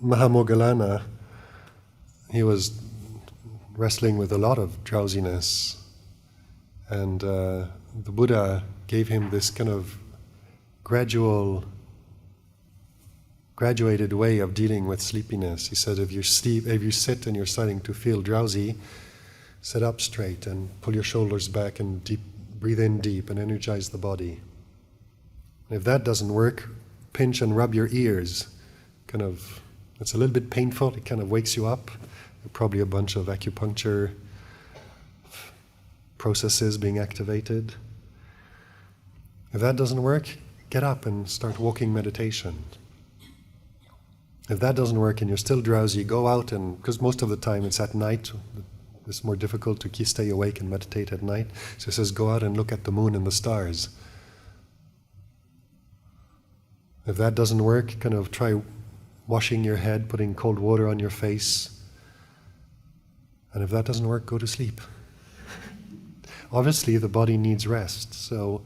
Mahamoggallana, he was wrestling with a lot of drowsiness, and the Buddha gave him this kind of graduated way of dealing with sleepiness. He said, if you sit and you're starting to feel drowsy, sit up straight and pull your shoulders back and breathe in deep and energize the body. And if that doesn't work, pinch and rub your ears. It's a little bit painful, it kind of wakes you up. Probably a bunch of acupuncture processes being activated. If that doesn't work, get up and start walking meditation. If that doesn't work and you're still drowsy, go out because most of the time it's at night, it's more difficult to stay awake and meditate at night. So it says go out and look at the moon and the stars. If that doesn't work, try washing your head, putting cold water on your face. And if that doesn't work, go to sleep. Obviously, the body needs rest. So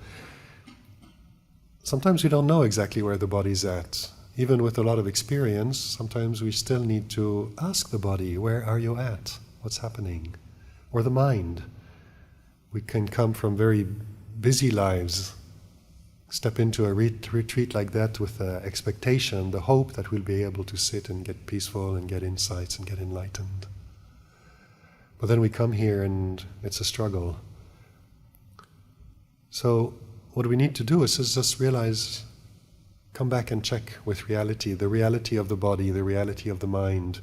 sometimes we don't know exactly where the body's at. Even with a lot of experience, sometimes we still need to ask the body, where are you at? What's happening? Or the mind. We can come from very busy lives, step into a retreat like that with the expectation, the hope that we'll be able to sit and get peaceful and get insights and get enlightened. But then we come here and it's a struggle. So what we need to do is just realize, come back and check with reality, the reality of the body, the reality of the mind.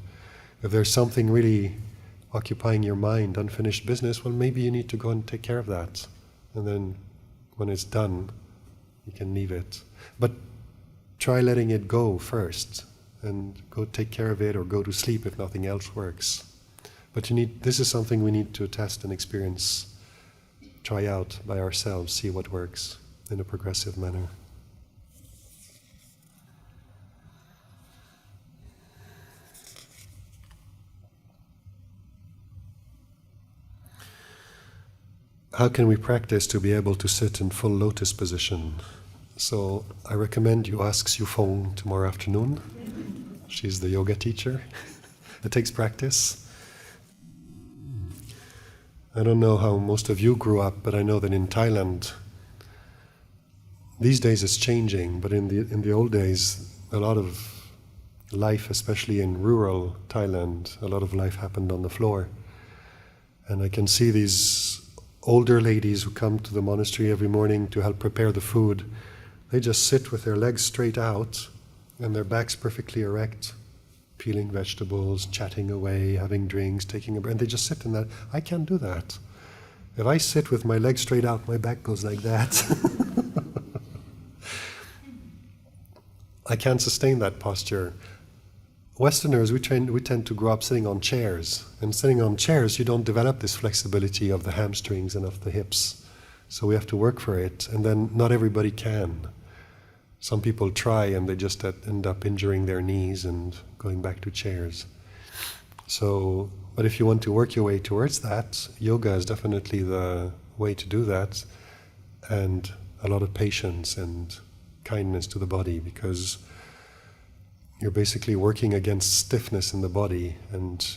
If there's something really occupying your mind, unfinished business, well, maybe you need to go and take care of that. And then when it's done, you can leave it. But try letting it go first and go take care of it or go to sleep if nothing else works. But this is something we need to test and experience, try out by ourselves, see what works in a progressive manner. How can we practice to be able to sit in full lotus position? So I recommend you ask Siu Feng tomorrow afternoon. She's the yoga teacher. It takes practice. I don't know how most of you grew up, but I know that in Thailand, these days it's changing, but in the old days, a lot of life, especially in rural Thailand, a lot of life happened on the floor. And I can see these older ladies who come to the monastery every morning to help prepare the food. They just sit with their legs straight out and their backs perfectly erect, peeling vegetables, chatting away, having drinks, taking a break, and they just sit in that. I can't do that. If I sit with my legs straight out, my back goes like that. I can't sustain that posture. Westerners, we tend to grow up sitting on chairs. And sitting on chairs, you don't develop this flexibility of the hamstrings and of the hips. So we have to work for it, and then not everybody can. Some people try and they just end up injuring their knees and going back to chairs. So, but if you want to work your way towards that, yoga is definitely the way to do that, and a lot of patience and kindness to the body, because you're basically working against stiffness in the body, and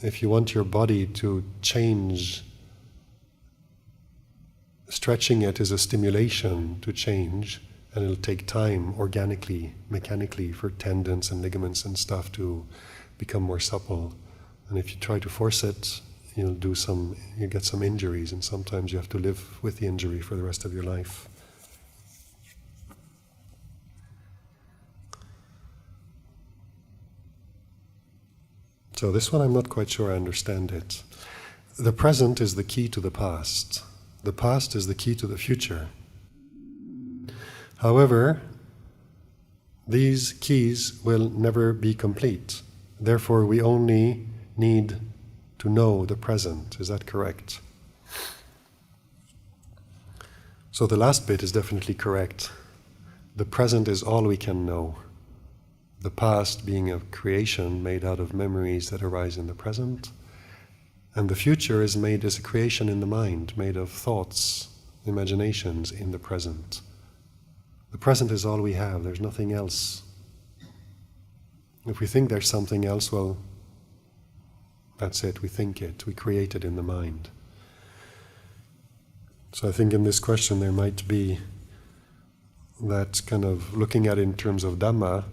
if you want your body to change, stretching it is a stimulation to change, and it'll take time organically, mechanically, for tendons and ligaments and stuff to become more supple. And if you try to force it, you get some injuries, and sometimes you have to live with the injury for the rest of your life. So this one I'm not quite sure I understand it. The present is the key to the past. The past is the key to the future. However, these keys will never be complete. Therefore, we only need to know the present. Is that correct? So the last bit is definitely correct. the present is all we can know. The past being a creation made out of memories that arise in the present, and the future is made as a creation in the mind, made of thoughts, imaginations in the present. The present is all we have, there's nothing else. If we think there's something else, well, that's it, we think it, we create it in the mind. So I think in this question there might be that kind of looking at it in terms of Dhamma,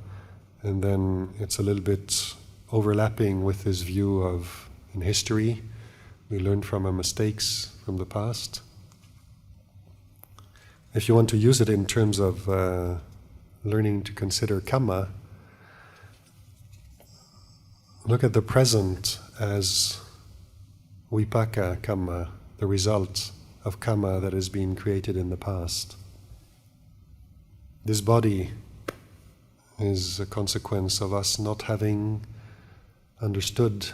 and then it's a little bit overlapping with this view of, in history, we learn from our mistakes from the past. If you want to use it in terms of learning to consider kamma, look at the present as vipaka kamma, the result of kamma that has been created in the past. This body is a consequence of us not having understood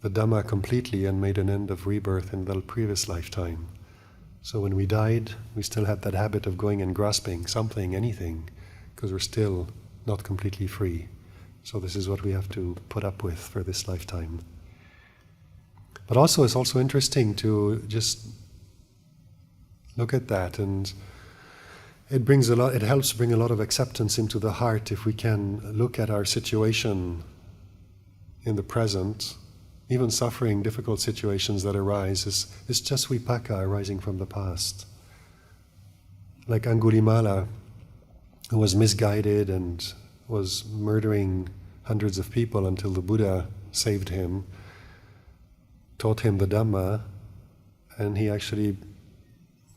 the Dhamma completely and made an end of rebirth in the previous lifetime. So when we died, we still had that habit of going and grasping something, anything, because we're still not completely free. So this is what we have to put up with for this lifetime. But also, it's also interesting to just look at that, and it helps bring a lot of acceptance into the heart if we can look at our situation in the present. Even suffering, difficult situations that arise is just vipaka arising from the past. Like Angulimala, who was misguided and was murdering hundreds of people until the Buddha saved him, taught him the Dhamma, and he actually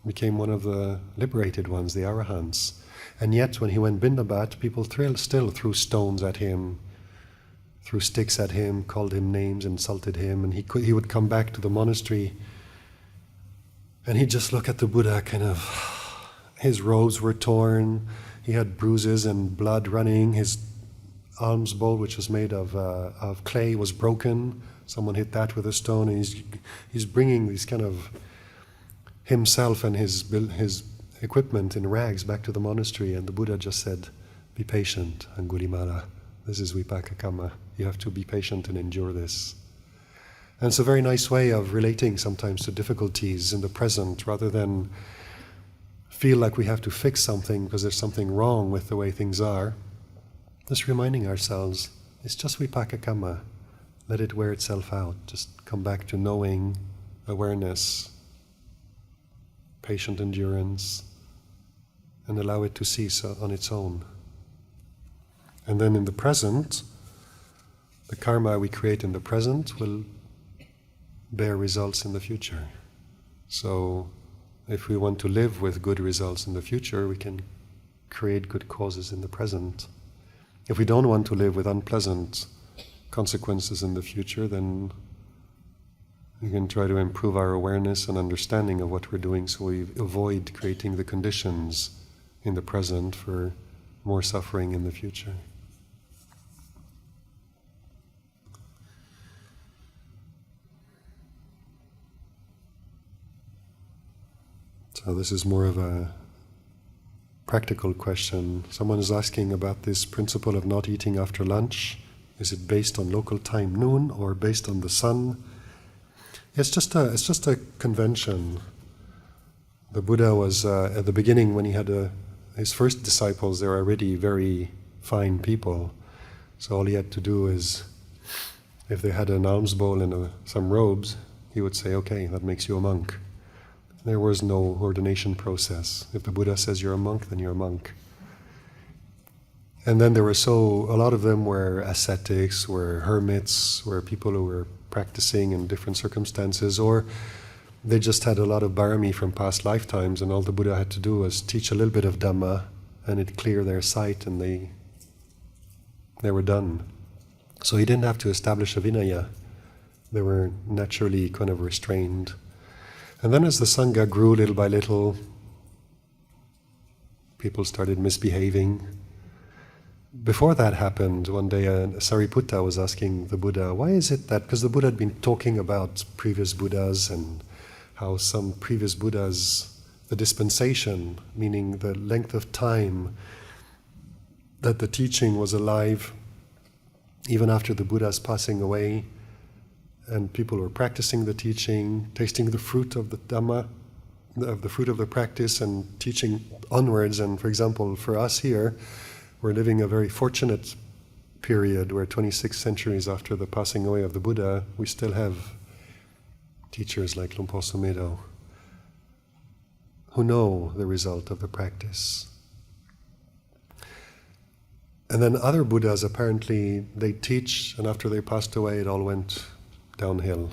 became one of the liberated ones, the Arahants. And yet when he went Bindabat, people still threw stones at him, threw sticks at him, called him names, insulted him, and he would come back to the monastery and he'd just look at the Buddha, kind of, his robes were torn, he had bruises and blood running, his alms bowl, which was made of clay, was broken, someone hit that with a stone, and he's bringing these kind of himself and his equipment in rags back to the monastery, and the Buddha just said, "Be patient, Angulimala. This is vipaka kamma. You have to be patient and endure this." And it's a very nice way of relating sometimes to difficulties in the present, rather than feel like we have to fix something because there's something wrong with the way things are. Just reminding ourselves, it's just vipaka kamma. Let it wear itself out. Just come back to knowing, awareness, patient endurance, and allow it to cease on its own. And then in the present, the karma we create in the present will bear results in the future. So if we want to live with good results in the future, we can create good causes in the present. If we don't want to live with unpleasant consequences in the future, then we can try to improve our awareness and understanding of what we're doing so we avoid creating the conditions in the present for more suffering in the future. So this is more of a practical question. Someone is asking about this principle of not eating after lunch. Is it based on local time noon or based on the sun? It's just a convention. The Buddha was at the beginning, when he had his first disciples, they were already very fine people. So all he had to do is, if they had an alms bowl and some robes, he would say, "Okay, that makes you a monk." There was no ordination process. If the Buddha says you're a monk, then you're a monk. And then a lot of them were ascetics, were hermits, were people who were practicing in different circumstances, or they just had a lot of barami from past lifetimes, and all the Buddha had to do was teach a little bit of Dhamma, and it cleared their sight, and they were done. So he didn't have to establish a vinaya. They were naturally kind of restrained. And then as the Sangha grew little by little, people started misbehaving. Before that happened, one day Sariputta was asking the Buddha, why is it that, because the Buddha had been talking about previous Buddhas and how some previous Buddhas the dispensation, meaning the length of time that the teaching was alive even after the Buddha's passing away, and people were practicing the teaching, tasting the fruit of the Dhamma, of the fruit of the practice, and teaching onwards. And for example, for us here, we're living a very fortunate period where 26 centuries after the passing away of the Buddha, we still have teachers like Luang Por Sumedho who know the result of the practice. And then other Buddhas, apparently, they teach, and after they passed away, it all went downhill.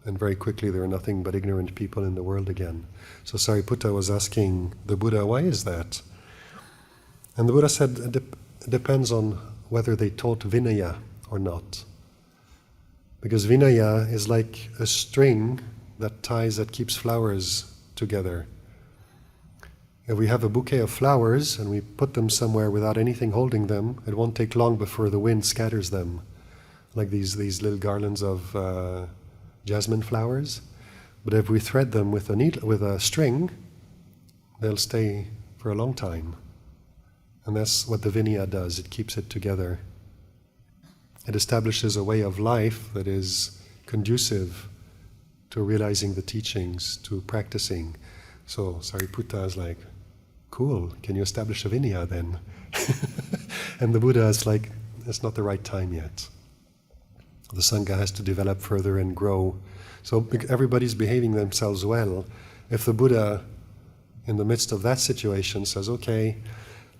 And very quickly there were nothing but ignorant people in the world again. So Sariputta was asking the Buddha, why is that? And the Buddha said, it depends on whether they taught vinaya or not. Because vinaya is like a string that keeps flowers together. If we have a bouquet of flowers and we put them somewhere without anything holding them, it won't take long before the wind scatters them, like these little garlands of jasmine flowers. But if we thread them with a string, they'll stay for a long time. And that's what the vinaya does. It keeps it together. It establishes a way of life that is conducive to realizing the teachings, to practicing. So Sariputta is like, cool, can you establish a vinaya then? And the Buddha is like, it's not the right time yet. The Sangha has to develop further and grow. So everybody's behaving themselves well. If the Buddha, in the midst of that situation, says, okay,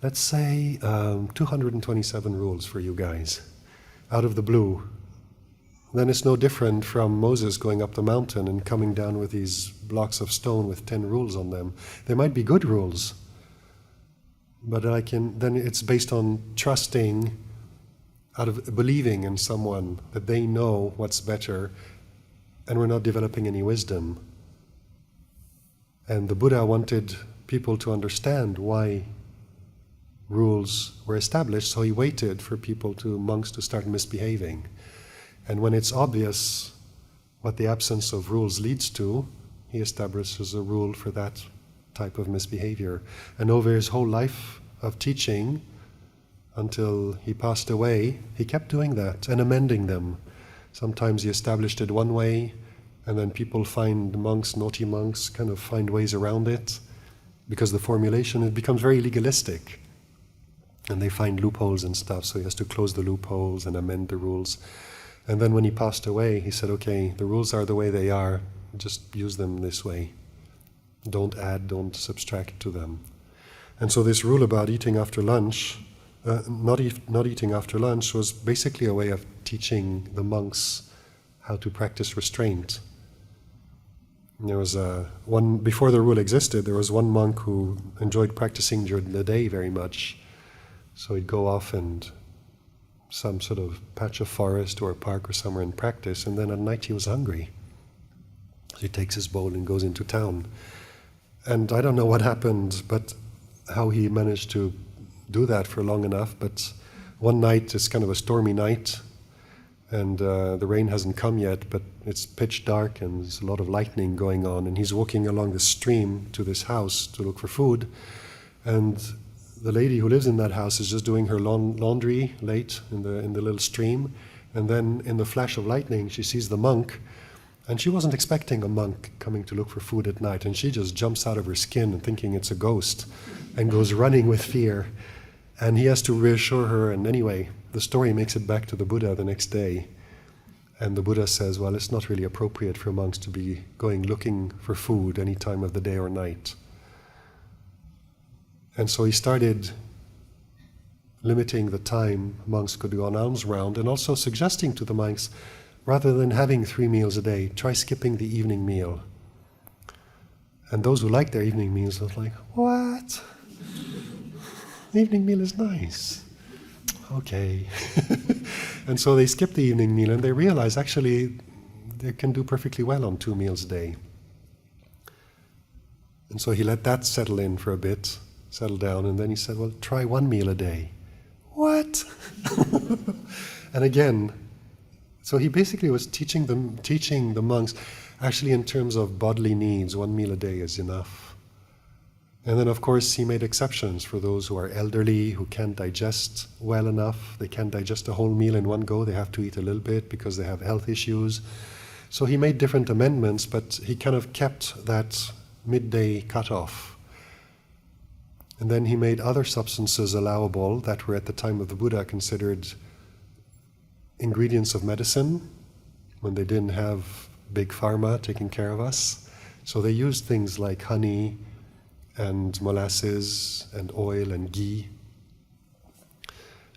let's say 227 rules for you guys, out of the blue, then it's no different from Moses going up the mountain and coming down with these blocks of stone with 10 rules on them. They might be good rules, but then it's based on trusting, out of believing in someone that they know what's better, and we're not developing any wisdom. And the Buddha wanted people to understand why rules were established, so he waited for monks to start misbehaving. And when it's obvious what the absence of rules leads to, he establishes a rule for that type of misbehavior. And over his whole life of teaching, until he passed away, he kept doing that and amending them. Sometimes he established it one way, and then naughty monks, kind of find ways around it, because the formulation, it becomes very legalistic. And they find loopholes and stuff, so he has to close the loopholes and amend the rules. And then when he passed away, he said, okay, the rules are the way they are, just use them this way. Don't add, don't subtract to them. And so this rule about eating after lunch, not eating after lunch, was basically a way of teaching the monks how to practice restraint. And there was before the rule existed, there was one monk who enjoyed practicing during the day very much. So he'd go off and some sort of patch of forest or a park or somewhere and practice, and then at night he was hungry. So he takes his bowl and goes into town. And I don't know what happened, but how he managed to do that for long enough, but one night, it's kind of a stormy night, and the rain hasn't come yet, but it's pitch dark and there's a lot of lightning going on, and he's walking along the stream to this house to look for food, and the lady who lives in that house is just doing her laundry late in the little stream, and then in the flash of lightning she sees the monk, and she wasn't expecting a monk coming to look for food at night, and she just jumps out of her skin and thinking it's a ghost and goes running with fear, and he has to reassure her. And anyway, the story makes it back to the Buddha the next day, and the Buddha says, well, it's not really appropriate for monks to be going looking for food any time of the day or night. And so he started limiting the time monks could go on alms round, and also suggesting to the monks, rather than having 3 meals a day, try skipping the evening meal. And those who like their evening meals were like, what? The evening meal is nice. Okay. And so they skipped the evening meal, and they realized actually they can do perfectly well on 2 meals a day. And so he let that settle in for a bit, settle down, and then he said, well, try 1 meal a day. What? And again, so he basically was teaching the monks, actually in terms of bodily needs, 1 meal a day is enough. And then, of course, he made exceptions for those who are elderly, who can't digest well enough. They can't digest a whole meal in one go. They have to eat a little bit because they have health issues. So he made different amendments, but he kind of kept that midday cutoff. And then he made other substances allowable that were at the time of the Buddha considered ingredients of medicine, when they didn't have big pharma taking care of us. So they used things like honey and molasses and oil and ghee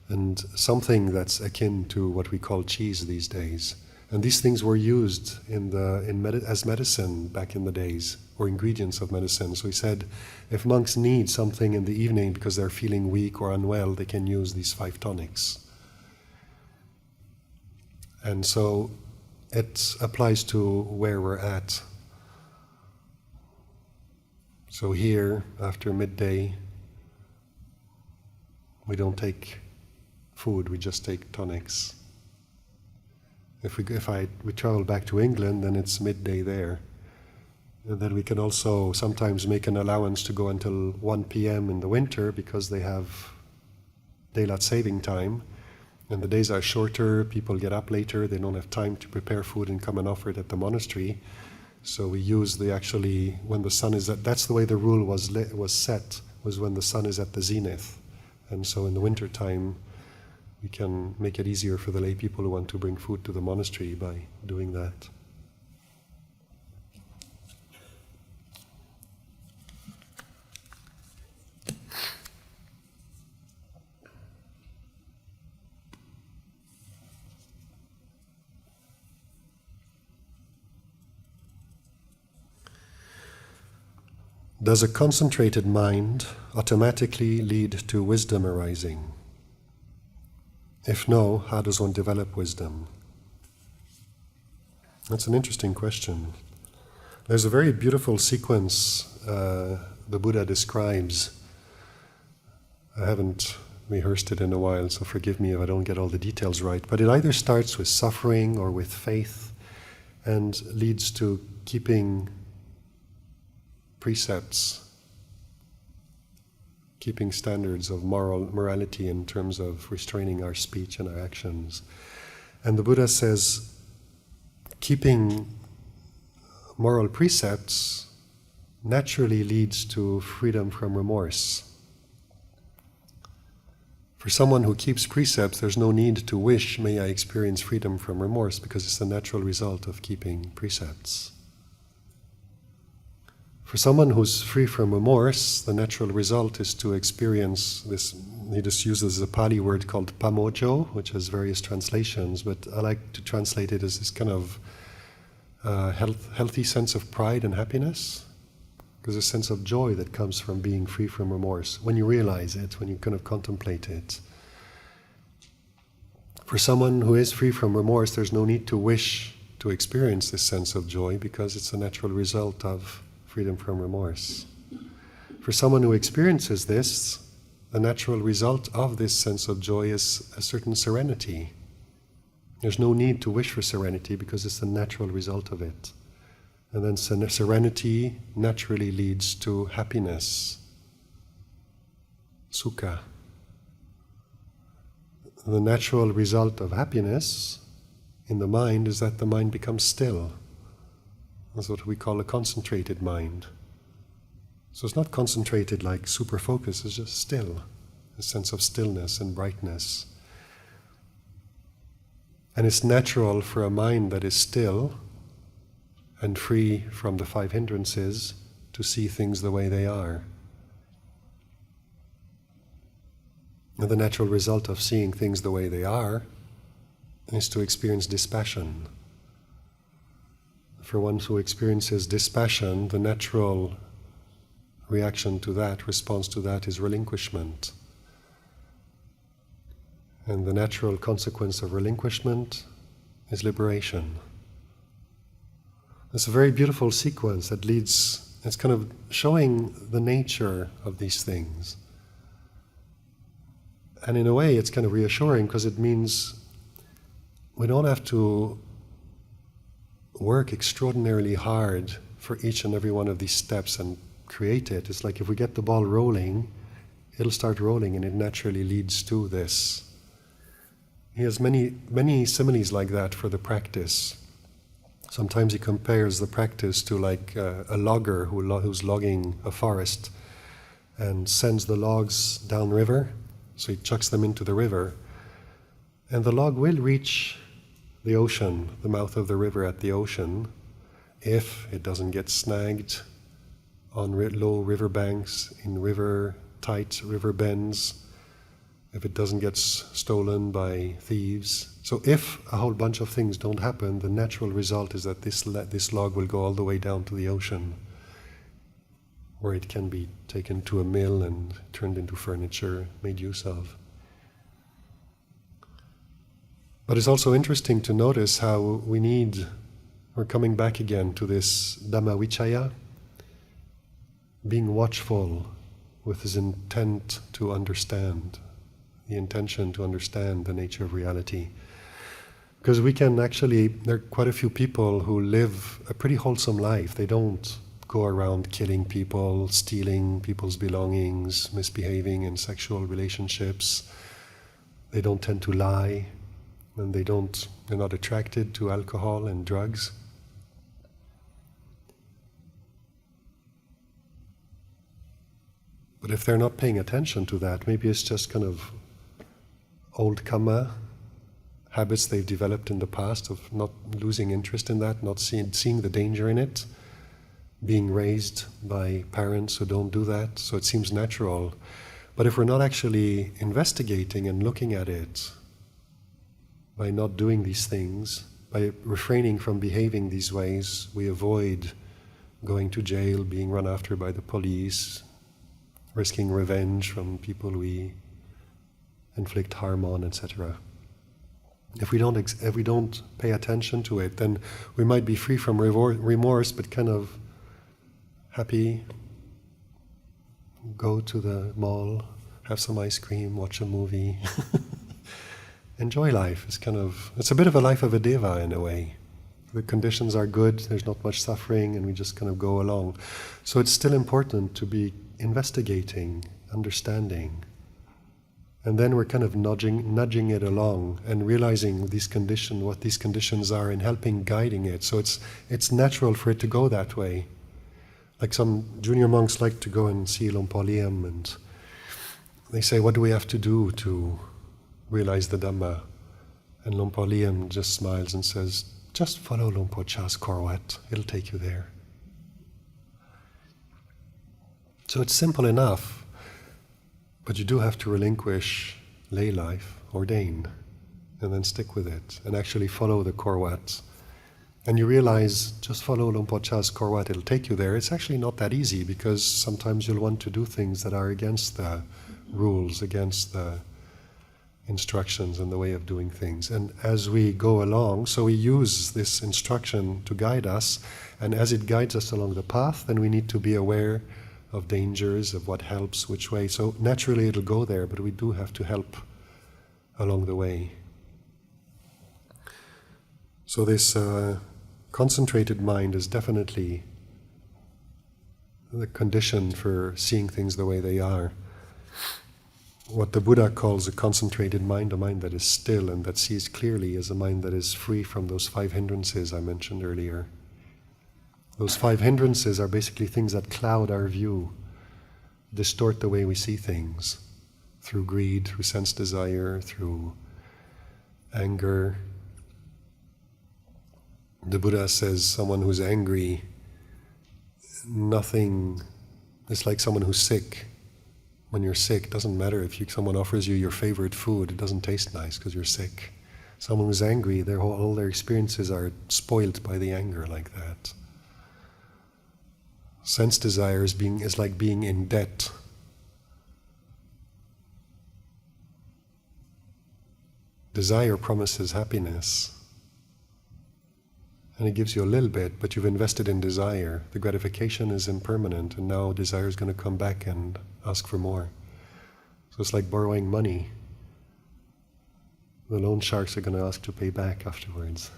and something that's akin to what we call cheese these days. And these things were used as medicine back in the days, or ingredients of medicine. So he said, if monks need something in the evening because they're feeling weak or unwell, they can use these 5 tonics. And so it applies to where we're at. So here, after midday, we don't take food, we just take tonics. If we travel back to England, then it's midday there. And then we can also sometimes make an allowance to go until 1 p.m. in the winter because they have daylight saving time. And the days are shorter, people get up later, they don't have time to prepare food and come and offer it at the monastery. So we use when the sun is that's the way the rule was set, was when the sun is at the zenith. And so in the winter time, we can make it easier for the lay people who want to bring food to the monastery by doing that. Does a concentrated mind automatically lead to wisdom arising? If no, how does one develop wisdom? That's an interesting question. There's a very beautiful sequence the Buddha describes. I haven't rehearsed it in a while, so forgive me if I don't get all the details right. But it either starts with suffering or with faith and leads to keeping precepts, keeping standards of morality in terms of restraining our speech and our actions. And the Buddha says, keeping moral precepts naturally leads to freedom from remorse. For someone who keeps precepts, there's no need to wish, may I experience freedom from remorse, because it's the natural result of keeping precepts. For someone who's free from remorse, the natural result is to experience this. He just uses a Pali word called pamojo, which has various translations, but I like to translate it as this kind of healthy sense of pride and happiness. There's a sense of joy that comes from being free from remorse, when you realize it, when you kind of contemplate it. For someone who is free from remorse, there's no need to wish to experience this sense of joy, because it's a natural result of freedom from remorse. For someone who experiences this, the natural result of this sense of joy is a certain serenity. There's no need to wish for serenity because it's the natural result of it. And then serenity naturally leads to happiness, sukha. The natural result of happiness in the mind is that the mind becomes still. That's what we call a concentrated mind. So it's not concentrated like super focus, it's just still, a sense of stillness and brightness. And it's natural for a mind that is still and free from the 5 hindrances to see things the way they are. And the natural result of seeing things the way they are is to experience dispassion. For one who experiences dispassion, the natural reaction to that, response to that, is relinquishment. And the natural consequence of relinquishment is liberation. It's a very beautiful sequence that leads, it's kind of showing the nature of these things. And in a way, it's kind of reassuring because it means we don't have to work extraordinarily hard for each and every one of these steps and create it. It's like if we get the ball rolling, it'll start rolling, and it naturally leads to this. He has many similes like that for the practice. Sometimes he compares the practice to like a logger who's logging a forest and sends the logs downriver, so he chucks them into the river, and the log will reach the ocean, the mouth of the river at the ocean, if it doesn't get snagged on low river banks, in tight river bends, if it doesn't get stolen by thieves. So if a whole bunch of things don't happen, the natural result is that this log will go all the way down to the ocean, where it can be taken to a mill and turned into furniture, made use of. But it's also interesting to notice how we're coming back again to this Dhamma Vichaya, being watchful with his intent to understand, the intention to understand the nature of reality. Because we can actually, there are quite a few people who live a pretty wholesome life. They don't go around killing people, stealing people's belongings, misbehaving in sexual relationships. They don't tend to lie, and they're not attracted to alcohol and drugs. But if they're not paying attention to that, maybe it's just kind of old karma, habits they've developed in the past of not losing interest in that, not seeing the danger in it, being raised by parents who don't do that, so it seems natural. But if we're not actually investigating and looking at it, by not doing these things, by refraining from behaving these ways, we avoid going to jail, being run after by the police, risking revenge from people we inflict harm on, etc. If we don't pay attention to it, then we might be free from remorse, but kind of happy, go to the mall, have some ice cream, watch a movie, enjoy life. It's a bit of a life of a deva in a way. The conditions are good, there's not much suffering, and we just kind of go along. So it's still important to be investigating, understanding. And then we're kind of nudging it along and realizing what these conditions are, and helping guiding it. So it's natural for it to go that way. Like some junior monks like to go and see Lompo Liam, and they say, what do we have to do to realize the Dhamma? And Lompo Liam just smiles and says, just follow Lompo Cha's Korwat, it'll take you there. So it's simple enough, but you do have to relinquish lay life, ordain, and then stick with it, and actually follow the Korwat. And you realize, just follow Lompo Cha's Korwat, it'll take you there. It's actually not that easy, because sometimes you'll want to do things that are against the rules, against the instructions and the way of doing things. And as we go along, so we use this instruction to guide us, and as it guides us along the path, then we need to be aware of dangers, of what helps, which way. So naturally it'll go there, but we do have to help along the way. So this concentrated mind is definitely the condition for seeing things the way they are. What the Buddha calls a concentrated mind, a mind that is still and that sees clearly, is a mind that is free from those 5 hindrances I mentioned earlier. Those 5 hindrances are basically things that cloud our view, distort the way we see things, through greed, through sense desire, through anger. The Buddha says someone who's angry, it's like someone who's sick. When you're sick, it doesn't matter if someone offers you your favorite food, it doesn't taste nice because you're sick. Someone who's angry, all their experiences are spoiled by the anger like that. Sense desire is like being in debt. Desire promises happiness, and it gives you a little bit, but you've invested in desire. The gratification is impermanent, and now desire is going to come back and ask for more. So it's like borrowing money. The loan sharks are going to ask to pay back afterwards.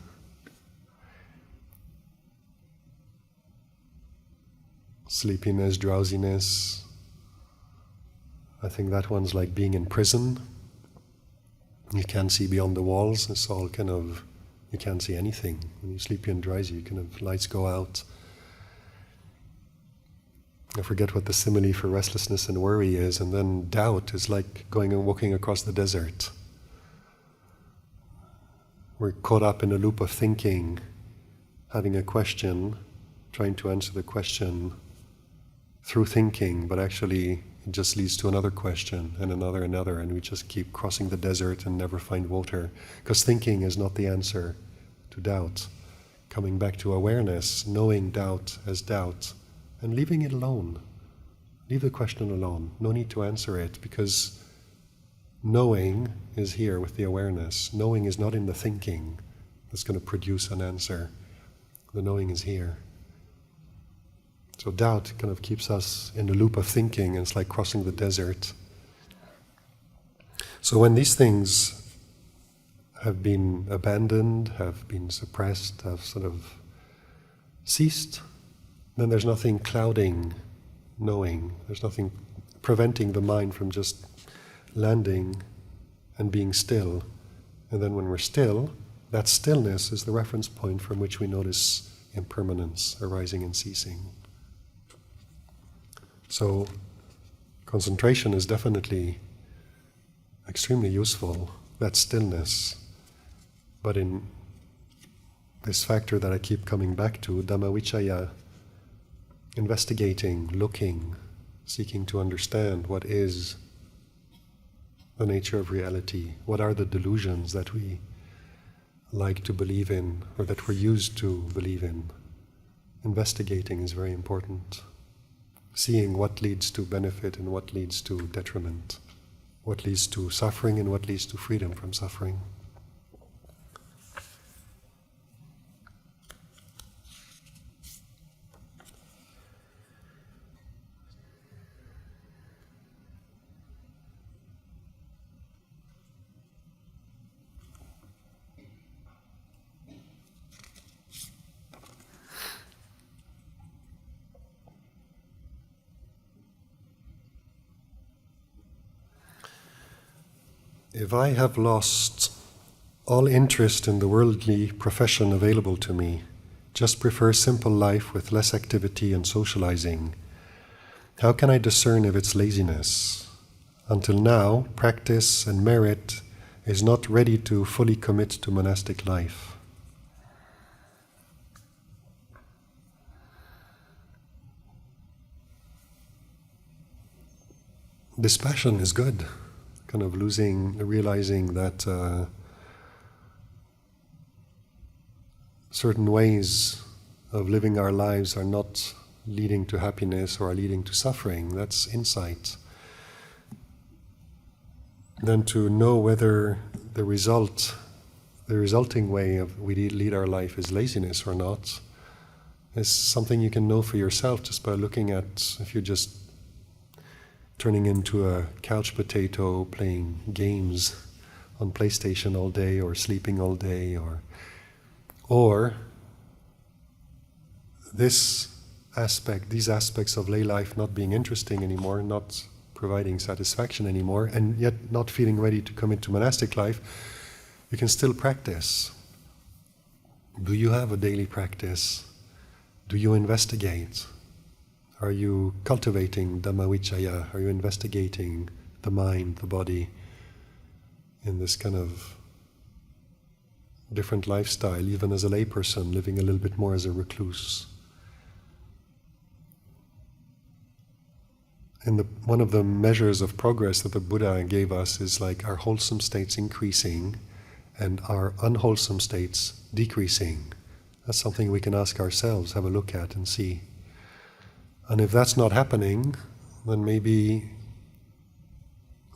sleepiness, drowsiness. I think that one's like being in prison. You can't see beyond the walls. It's all kind of, you can't see anything. When you're sleepy and drowsy, you kind of, lights go out. I forget what the simile for restlessness and worry is, and then doubt is like going and walking across the desert. We're caught up in a loop of thinking, having a question, trying to answer the question through thinking, but actually it just leads to another question and another, and we just keep crossing the desert and never find water, because thinking is not the answer to doubt. Coming back to awareness, knowing doubt as doubt, and leaving it alone. Leave the question alone. No need to answer it, because knowing is here with the awareness. Knowing is not in the thinking that's going to produce an answer. The knowing is here. So doubt kind of keeps us in the loop of thinking, and it's like crossing the desert. So when these things have been abandoned, have been suppressed, have sort of ceased, then there's nothing clouding knowing. There's nothing preventing the mind from just landing and being still. And then when we're still, that stillness is the reference point from which we notice impermanence arising and ceasing. So concentration is definitely extremely useful, that stillness. But in this factor that I keep coming back to, Dhamma vichaya, investigating, looking, seeking to understand what is the nature of reality, what are the delusions that we like to believe in, or that we're used to believe in. Investigating is very important. Seeing what leads to benefit and what leads to detriment, what leads to suffering and what leads to freedom from suffering. If I have lost all interest in the worldly profession available to me, just prefer simple life with less activity and socializing, how can I discern if it's laziness? Until now, practice and merit is not ready to fully commit to monastic life. This passion is good. Kind of realizing that certain ways of living our lives are not leading to happiness or are leading to suffering. That's insight. Then to know whether the resulting way of we lead our life is laziness or not, is something you can know for yourself just by looking at, if you're just turning into a couch potato, playing games on PlayStation all day, or sleeping all day, or these aspects of lay life not being interesting anymore, not providing satisfaction anymore, and yet not feeling ready to commit to monastic life, you can still practice. Do you have a daily practice? Do you investigate? Are you cultivating Dhamma vichaya? Are you investigating the mind, the body, in this kind of different lifestyle, even as a layperson, living a little bit more as a recluse? And one of the measures of progress that the Buddha gave us is like our wholesome states increasing and our unwholesome states decreasing. That's something we can ask ourselves, have a look at and see. And if that's not happening, then maybe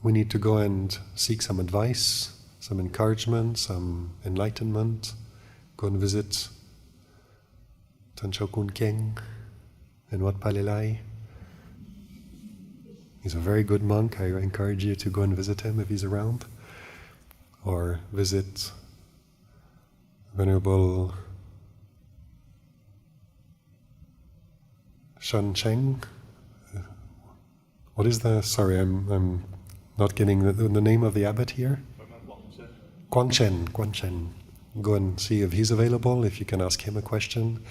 we need to go and seek some advice, some encouragement, some enlightenment. Go and visit Tancho Kun Keng in Wat Palelai. He's a very good monk. I encourage you to go and visit him if he's around. Or visit Venerable Shan Cheng. What is the? Sorry, I'm not getting the name of the abbot here. Guangchen. Guangchen. Go and see if he's available. If you can ask him a question.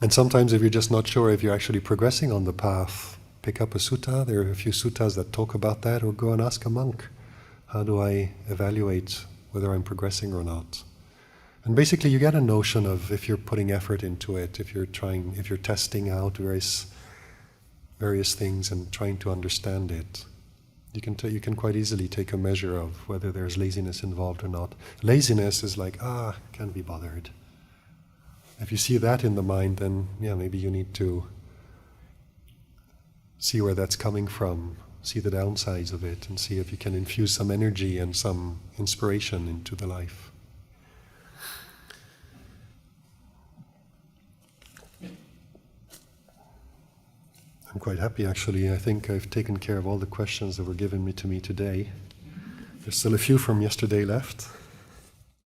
And sometimes, if you're just not sure if you're actually progressing on the path, pick up a sutta. There are a few suttas that talk about that, or go and ask a monk. How do I evaluate whether I'm progressing or not? And basically, you get a notion of if you're putting effort into it, if you're testing out various things and trying to understand it. You can quite easily take a measure of whether there's laziness involved or not. Laziness is like, can't be bothered. If you see that in the mind, then maybe you need to see where that's coming from, see the downsides of it, and see if you can infuse some energy and some inspiration into the life. I'm quite happy, actually. I think I've taken care of all the questions that were given to me today. There's still a few from yesterday left.